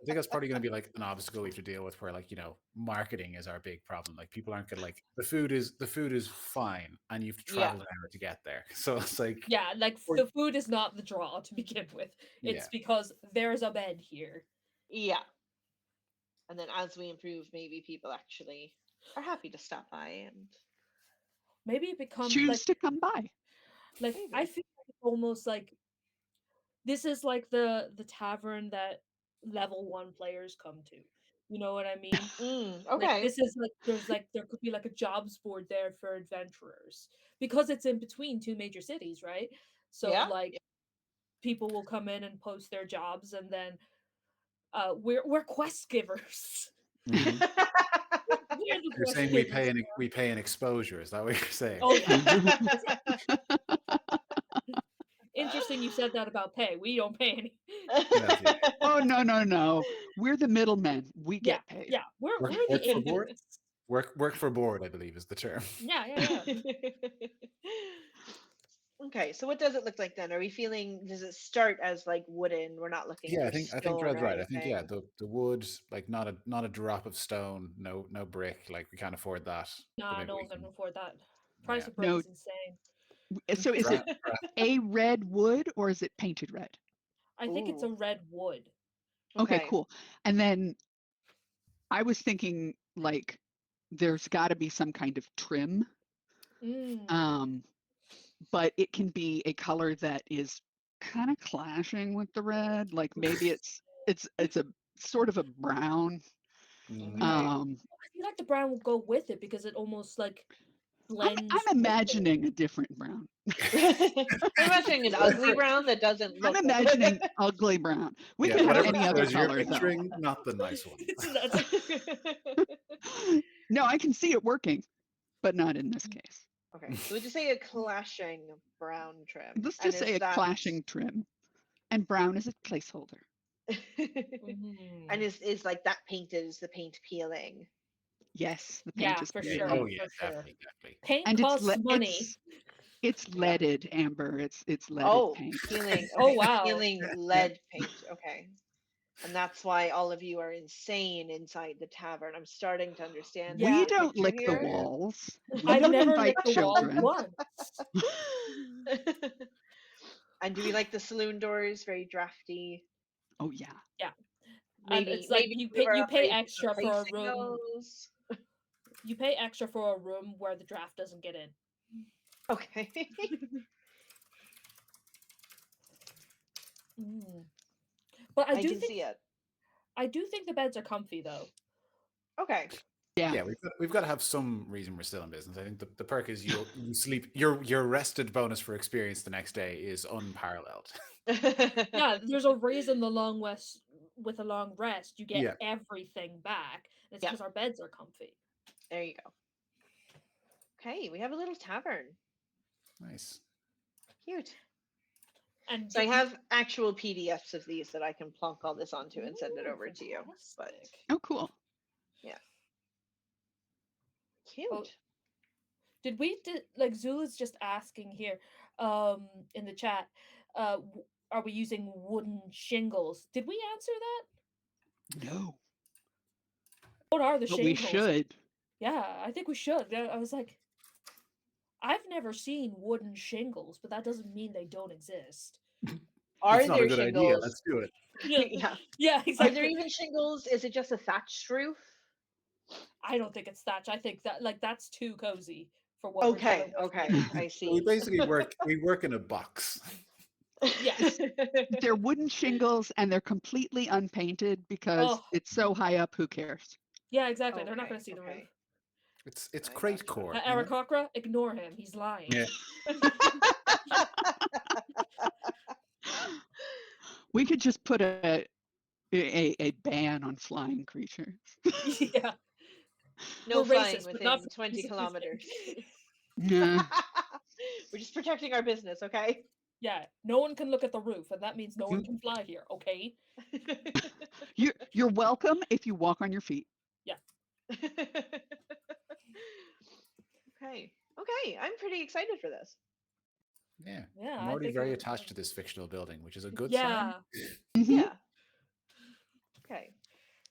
S4: I think that's probably going to be like an obstacle we have to deal with, where like marketing is our big problem. Like people aren't gonna like the food is fine, and you have to
S1: Yeah.
S4: travel an hour to get there. So it's like,
S3: Yeah, like
S4: or,
S3: the food is not the draw to begin with.
S4: yeah,
S3: It's because there's a bed here.
S1: Yeah. And then as we improve, maybe people actually are happy to stop by and
S3: Maybe it becomes
S2: Choose to come by.
S3: I
S1: maybe.
S3: feel like it's almost like this is like the tavern that level 1 players come to. You know what I mean? Like
S1: Okay.
S3: this is there could be like a jobs board there for adventurers because it's in between 2 major cities, right? So
S1: Yeah.
S3: like people will come in and post their jobs, and then we're quest givers.
S4: hmm
S3: We're the
S4: you're
S3: quest
S4: saying we
S3: givers.
S4: pay an exposure. Is that what you're saying?
S3: Oh yeah. Interesting you said that about pay. We don't pay any.
S4: Well, yeah.
S2: Oh no, no, no. We're the middlemen. We
S3: Yeah,
S2: get paid.
S3: yeah.
S4: Work
S3: We're
S4: work
S3: the
S4: for board.
S3: agents.
S4: Work for board, I believe, is the term.
S3: Yeah, yeah, yeah.
S1: Okay, so what does it look like then? Are we feeling, does it start as like wooden? We're not looking
S4: Yeah, I
S1: for
S4: think
S1: stone
S4: Red's
S1: or
S4: right. I think, yeah,
S1: anything.
S4: the wood, like not a drop of stone, no brick. Like we can't afford that, but
S3: Nah,
S4: maybe
S3: no
S4: we
S3: one can
S4: can.
S3: afford that. Price
S4: Yeah,
S3: of brick
S2: No.
S3: is insane.
S2: So is it a red wood or is it painted red?
S3: I think it's a
S1: Ooh,
S3: red wood.
S2: Okay,
S1: okay.
S2: cool. And then I was thinking like there's got to be some kind of trim.
S3: Mm.
S2: But it can be a color that is kind of clashing with the red. Like maybe it's a sort of a brown.
S4: Mhm.
S1: Okay.
S3: I feel like the brown will go with it because it almost like blends.
S2: I'm
S3: with it.
S2: imagining a different brown.
S1: I'm imagining an ugly brown that doesn't
S2: I'm
S1: look.
S2: imagining ugly brown. We
S4: Yeah,
S2: could have
S4: whatever
S2: any other
S4: colors you're
S2: color though.
S4: picturing, not the nice one.
S2: No, I can see it working, but not in this case.
S1: Okay, so would you say a clashing brown trim?
S2: Let's
S1: And
S2: just say
S1: is
S2: a
S1: that
S2: clashing trim, and brown is a placeholder.
S3: Mhm.
S1: and is like that painted? Is the paint peeling?
S2: Yes, the paint
S3: Yeah,
S2: is
S3: for
S4: Yeah,
S3: sure.
S2: peeling.
S4: oh yeah,
S3: For sure.
S4: definitely, definitely.
S3: Paint
S2: And
S3: costs money.
S2: it's
S1: Yeah.
S2: leaded, Amber. It's leaded
S1: Oh,
S2: paint.
S1: peeling.
S3: Oh,
S1: Okay,
S3: wow.
S1: peeling lead paint. Okay, and that's why all of you are insane inside the tavern. I'm starting to understand.
S3: Yeah.
S2: We
S1: the
S2: don't
S1: picture
S2: lick the
S1: here.
S2: walls. We
S3: I've
S2: don't
S3: never
S2: invite
S3: licked the wall
S2: children.
S3: once.
S1: And do we like the saloon doors? Very drafty.
S2: Oh yeah.
S3: Yeah. And
S1: Maybe
S3: it's like
S1: maybe
S3: you
S1: we were
S3: pay
S1: operating
S3: extra for a
S1: replacing
S3: room.
S1: those.
S3: You pay extra for a room where the draft doesn't get in.
S1: Okay.
S3: Mm. But
S1: I can see it.
S3: I do think the beds are comfy though.
S1: Okay.
S2: Yeah.
S4: Yeah, we've got to have some reason we're still in business. I think the perk is you sleep your rested bonus for experience the next day is unparalleled.
S3: Yeah, there's a reason the long west with a long rest you get
S4: Yeah.
S3: everything back. And it's
S1: Yeah.
S3: because our beds are comfy.
S1: There you go. Okay, we have a little tavern.
S4: Nice.
S1: Cute.
S3: And
S1: So I have actual PDFs of these that I can plonk all this onto and send it
S3: Ooh,
S1: over to you. But
S3: fantastic.
S2: Oh cool.
S1: cute.
S3: Oh, did like Zula's just asking here in the chat are we using wooden shingles? Did we answer that?
S2: No.
S3: What are the
S2: But we
S3: shingles?
S2: should.
S3: Yeah, I think we should. I was like, I've never seen wooden shingles, but that doesn't mean they don't exist.
S1: Are
S4: It's not a
S1: there
S4: good
S1: shingles?
S4: idea. Let's do it.
S3: Yeah,
S1: Yeah.
S3: yeah,
S1: Are
S3: exactly.
S1: there even shingles? Is it just a thatched roof?
S3: I don't think it's thatch. I think that like that's too cozy for what
S1: Okay,
S3: we're dealing with
S1: okay,
S3: here.
S1: I
S4: So we
S1: see.
S4: basically work in a box.
S3: Yes.
S2: They're wooden shingles and they're completely unpainted because
S3: Oh,
S2: it's so high up, who cares?
S3: yeah, exactly. They're not
S1: Okay,
S3: going to see the roof.
S1: okay.
S4: It's
S1: I
S4: crate
S1: gotcha.
S4: core.
S3: Eric Cochra, ignore him. He's lying.
S4: Yeah.
S2: We could just put a ban on flying creatures.
S3: Yeah.
S1: No
S3: We're
S1: flying
S3: racist, but not
S1: within
S3: for
S1: 20
S3: reasons.
S1: kilometers.
S2: Yeah.
S1: We're just protecting our business, okay?
S3: Yeah, no one can look at the roof, and that means no one can fly here, okay?
S2: You're welcome if you walk on your feet.
S3: Yeah.
S1: Okay. Okay. I'm pretty excited for this.
S4: Yeah.
S3: Yeah,
S4: I'm
S3: I
S4: already
S3: think
S4: very
S3: it-
S4: attached to this fictional building, which is a good
S3: Yeah.
S2: Mhm.
S1: Yeah. Okay.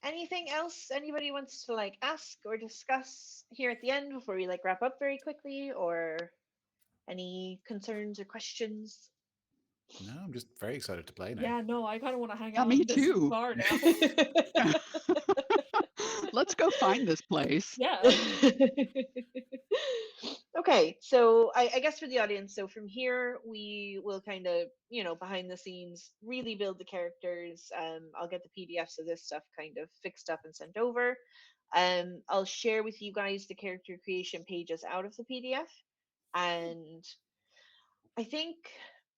S1: Anything else anybody wants to like ask or discuss here at the end before we like wrap up very quickly, or any concerns or questions?
S4: sign. No, I'm just very excited to play now.
S3: Yeah, no, I kind of want to hang
S2: Yeah,
S3: out
S2: me
S3: in this
S2: too.
S3: bar now.
S2: Let's go find this place.
S3: Yeah.
S1: Okay, so I guess for the audience, so from here we will kind of, behind the scenes, really build the characters. I'll get the PDFs of this stuff kind of fixed up and sent over. I'll share with you guys the character creation pages out of the PDF. And I think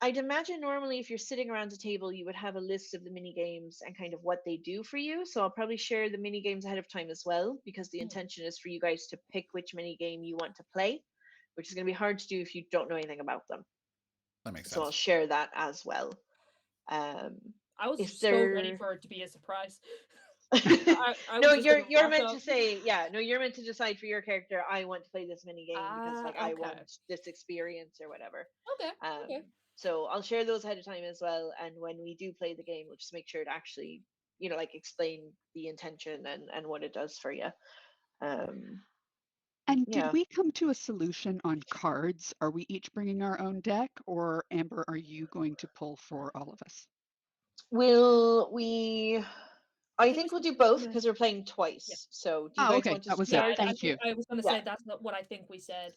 S1: I'd imagine normally if you're sitting around a table, you would have a list of the mini games and kind of what they do for you. So I'll probably share the mini games ahead of time as well, because the intention is for you guys to pick which mini game you want to play, which is going to be hard to do if you don't know anything about them.
S4: That makes
S1: So I'll
S4: sense.
S1: share that as well.
S3: I was
S1: Is
S3: so ready
S1: there?
S3: for it to be a surprise.
S1: No,
S3: I was just
S1: you're
S3: gonna rock
S1: meant
S3: up.
S1: to say, yeah, no, you're meant to decide for your character, I want to play this mini game because like I
S3: Okay.
S1: want this experience or whatever.
S3: Okay. Okay.
S1: So I'll share those ahead of time as well, and when we do play the game, we'll just make sure to actually, like explain the intention and what it does for you.
S2: And
S1: Yeah.
S2: did we come to a solution on cards? Are we each bringing our own deck, or Amber, are you going to pull for all of us?
S1: Will we? I
S3: There
S1: think
S3: was
S1: we'll do both
S3: yeah.
S1: because we're playing
S3: Yeah.
S1: twice. So do you
S2: Oh,
S1: guys
S2: okay.
S1: want to
S2: That was it.
S3: Yeah,
S1: start?
S2: Thank you.
S3: I was going to
S1: Yeah,
S3: say that's not what I think we said.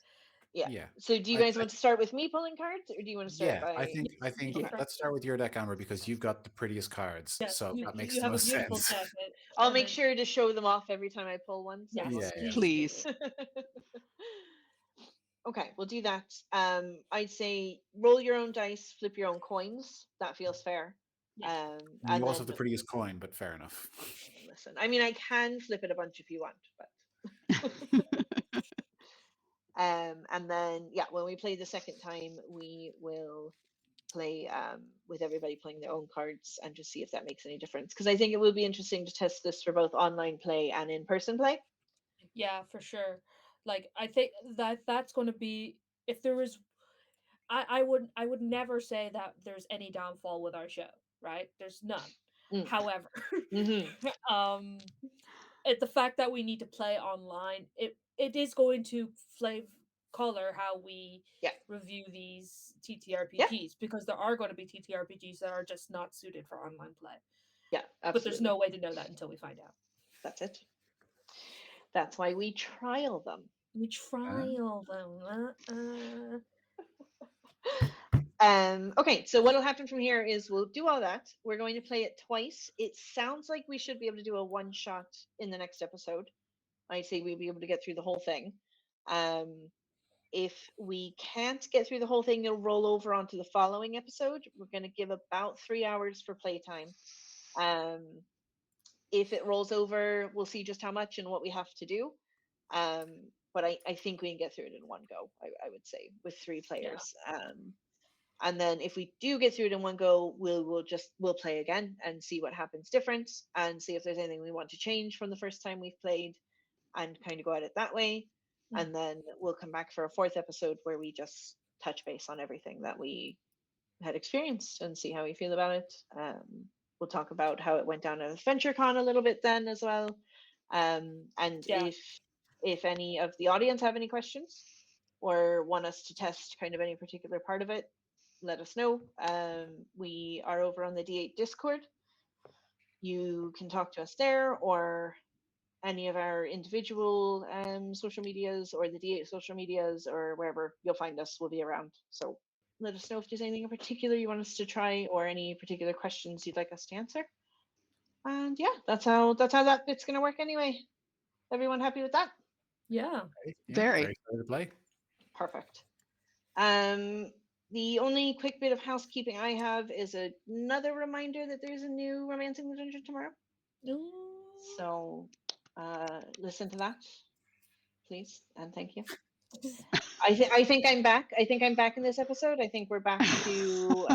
S1: yeah.
S4: Yeah.
S1: So do you
S4: I,
S1: guys
S4: I
S1: want to start with me pulling cards, or do you want to start
S4: yeah, I
S1: by?
S4: think I
S3: Yes,
S4: think
S3: go
S2: Yeah.
S3: for it.
S4: let's start with your deck, Amber, because you've got the prettiest cards,
S3: Yes,
S4: so that makes
S3: you
S4: the
S3: have a
S4: most
S3: beautiful
S4: sense.
S3: deck.
S1: I'll
S3: And
S1: make
S3: then,
S1: sure to show them off every time I pull one, so
S3: yes,
S1: everyone
S4: Yeah,
S1: can
S4: yeah.
S3: please do.
S2: Please.
S1: see. Okay, we'll do that. I'd say roll your own dice, flip your own coins. That feels fair.
S3: Yeah.
S1: And
S4: You also
S1: then
S4: have the prettiest coin, but fair enough.
S1: listen. I mean, I can flip it a bunch if you want, but and then yeah, when we play the second time, we will play with everybody playing their own cards and just see if that makes any difference. Because I think it will be interesting to test this for both online play and in-person play.
S3: Yeah, for sure. Like I think that's going to be if there was I would never say that there's any downfall with our show, right? There's none.
S1: Mm.
S3: However,
S1: Hmm.
S3: the fact that we need to play online, it is going to flavor color how we
S1: Yeah,
S3: review these
S1: yeah,
S3: TTRPGs because there are going to be TTRPGs that are just not suited for online play.
S1: yeah,
S3: But there's
S1: absolutely.
S3: no way to know that until we find out.
S1: That's it. That's why we trial them.
S3: We
S4: Huh?
S3: trial them.
S1: Okay, so what'll happen from here is we'll do all that. We're going to play it twice. It sounds like we should be able to do a one shot in the next episode. I say we'll be able to get through the whole thing. Um, if we can't get through the whole thing, it'll roll over onto the following episode. We're going to give about 3 hours for playtime. Um, if it rolls over, we'll see just how much and what we have to do. Um, but I think we can get through it in one go, I would say, with three
S3: Yeah.
S1: players. And then if we do get through it in one go, we'll play again and see what happens different and see if there's anything we want to change from the first time we've played and kind of go at it that way.
S3: Mm.
S1: And then we'll come back for a fourth episode where we just touch base on everything that we had experienced and see how we feel about it. We'll talk about how it went down at AdventureCon a little bit then as well. And
S3: Yeah.
S1: if any of the audience have any questions or want us to test kind of any particular part of it, let us know. We are over on the D8 Discord. You can talk to us there or any of our individual social medias or the D8 social medias or wherever you'll find us, we'll be around. So let us know if there's anything in particular you want us to try or any particular questions you'd like us to answer. And yeah, that's how that bit's gonna work anyway. Everyone happy with that?
S3: Yeah.
S4: Okay, yeah,
S2: Very.
S4: very excited to play.
S1: Perfect. The only quick bit of housekeeping I have is another reminder that there's a new Romancing the Dungeon tomorrow.
S3: Ooh.
S1: So listen to that, please, and thank you. I think I'm back. I think I'm back in this episode. I think we're back to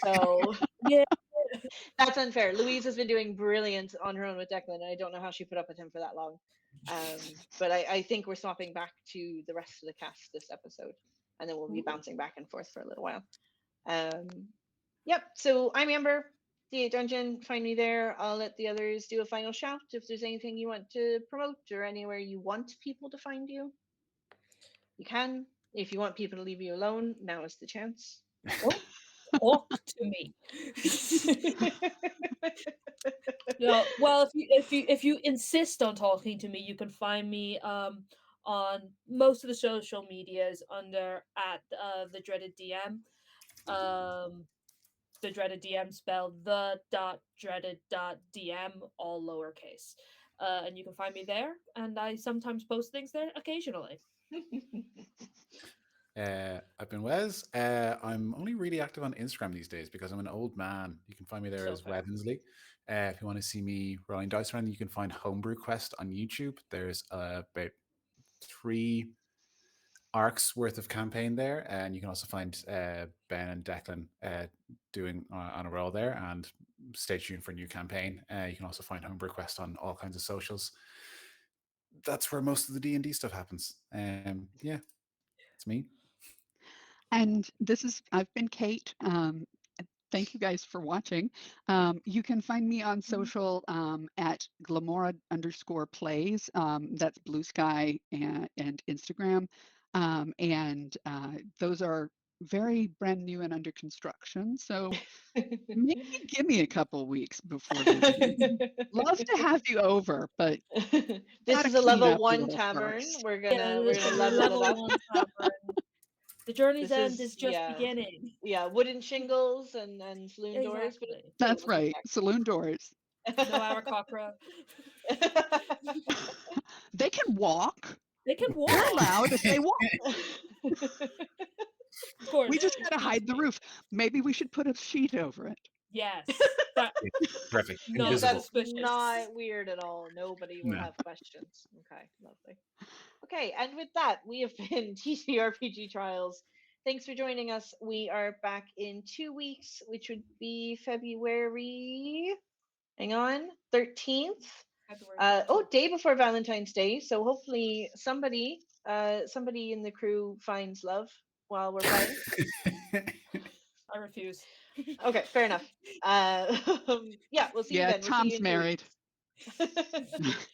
S1: so
S3: Yeah.
S1: that's unfair. Louise has been doing brilliant on her own with Declan, and I don't know how she put up with him for that long. But I think we're swapping back to the rest of the cast this episode, and then we'll be bouncing back and forth for a little while. Yep. So I'm Amber, D8 Dungeon. Find me there. I'll let the others do a final shout if there's anything you want to promote or anywhere you want people to find you. You can. If you want people to leave you alone, now is the chance.
S3: Don't talk to me. No, well, if you insist on talking to me, you can find me on most of the social medias under at the dreaded DM. The dreaded DM spelled the dot dreaded dot DM all lowercase. And you can find me there, and I sometimes post things there occasionally.
S4: I've been Wes. I'm only really active on Instagram these days because I'm an old man. You can find me there
S3: So
S4: as
S3: fair.
S4: Wednesday. If you want to see me rolling dice around, you can find Homebrew Quest on YouTube. There's about 3 arcs worth of campaign there, and you can also find Ben and Declan doing on a roll there. And stay tuned for a new campaign. You can also find Homebrew Quest on all kinds of socials. That's where most of the D&D stuff happens. Yeah, it's me.
S2: And I've been Kate. Thank you guys for watching. You can find me on social at Glamora_plays. That's Blue Sky and Instagram. And those are very brand new and under construction. So maybe give me a couple weeks before visiting. Love to have you over, but
S1: This
S2: gotta
S1: is a
S2: clean
S1: level
S2: up a
S1: 1
S2: little
S1: tavern.
S2: first.
S1: We're
S3: Yeah,
S1: gonna
S3: this is a
S1: level it
S3: level
S1: up.
S3: 1 tavern. The journey's
S1: This
S3: end
S1: is
S3: is just beginning.
S1: Yeah, wooden shingles and saloon doors, but
S3: Exactly.
S2: That's right. Saloon doors.
S3: No Aarakocra.
S2: They can walk.
S3: They can
S2: They're
S3: walk.
S2: allowed if they walk.
S3: Of course.
S2: We just gotta hide the roof. Maybe we should put a sheet over it.
S3: Yes. That
S4: Perfect.
S3: Not
S4: Invisible.
S1: That's
S3: suspicious.
S1: not weird at all. Nobody will
S4: No.
S1: have questions. Okay, lovely. Okay, and with that, we have been TTRPG Trials. Thanks for joining us. We are back in 2 weeks, which would be February. Hang on, 13th.
S3: February.
S1: Day before Valentine's Day. So hopefully somebody in the crew finds love while we're playing.
S3: I refuse.
S1: Okay, fair enough. Yeah, we'll see you
S2: Yeah,
S1: then. We'll see
S2: Tom's
S1: you in 2
S2: married.
S1: weeks.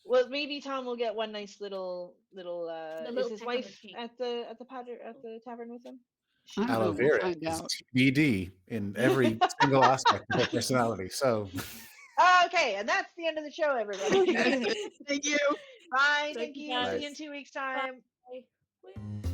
S1: Well, maybe Tom will get one nice little is his
S3: peck on the
S1: wife
S3: cheek.
S1: at the tavern with him?
S2: I don't know.
S4: Aloe
S2: We'll
S4: vera
S2: find
S4: is
S2: out.
S4: TBD in every single aspect of her personality. So
S1: Okay, and that's the end of the show, everybody.
S2: That's it. Thank you.
S1: Bye.
S3: Thank
S1: Thank
S3: you,
S1: you. See
S3: guys.
S1: you in 2 weeks' time.
S3: Bye.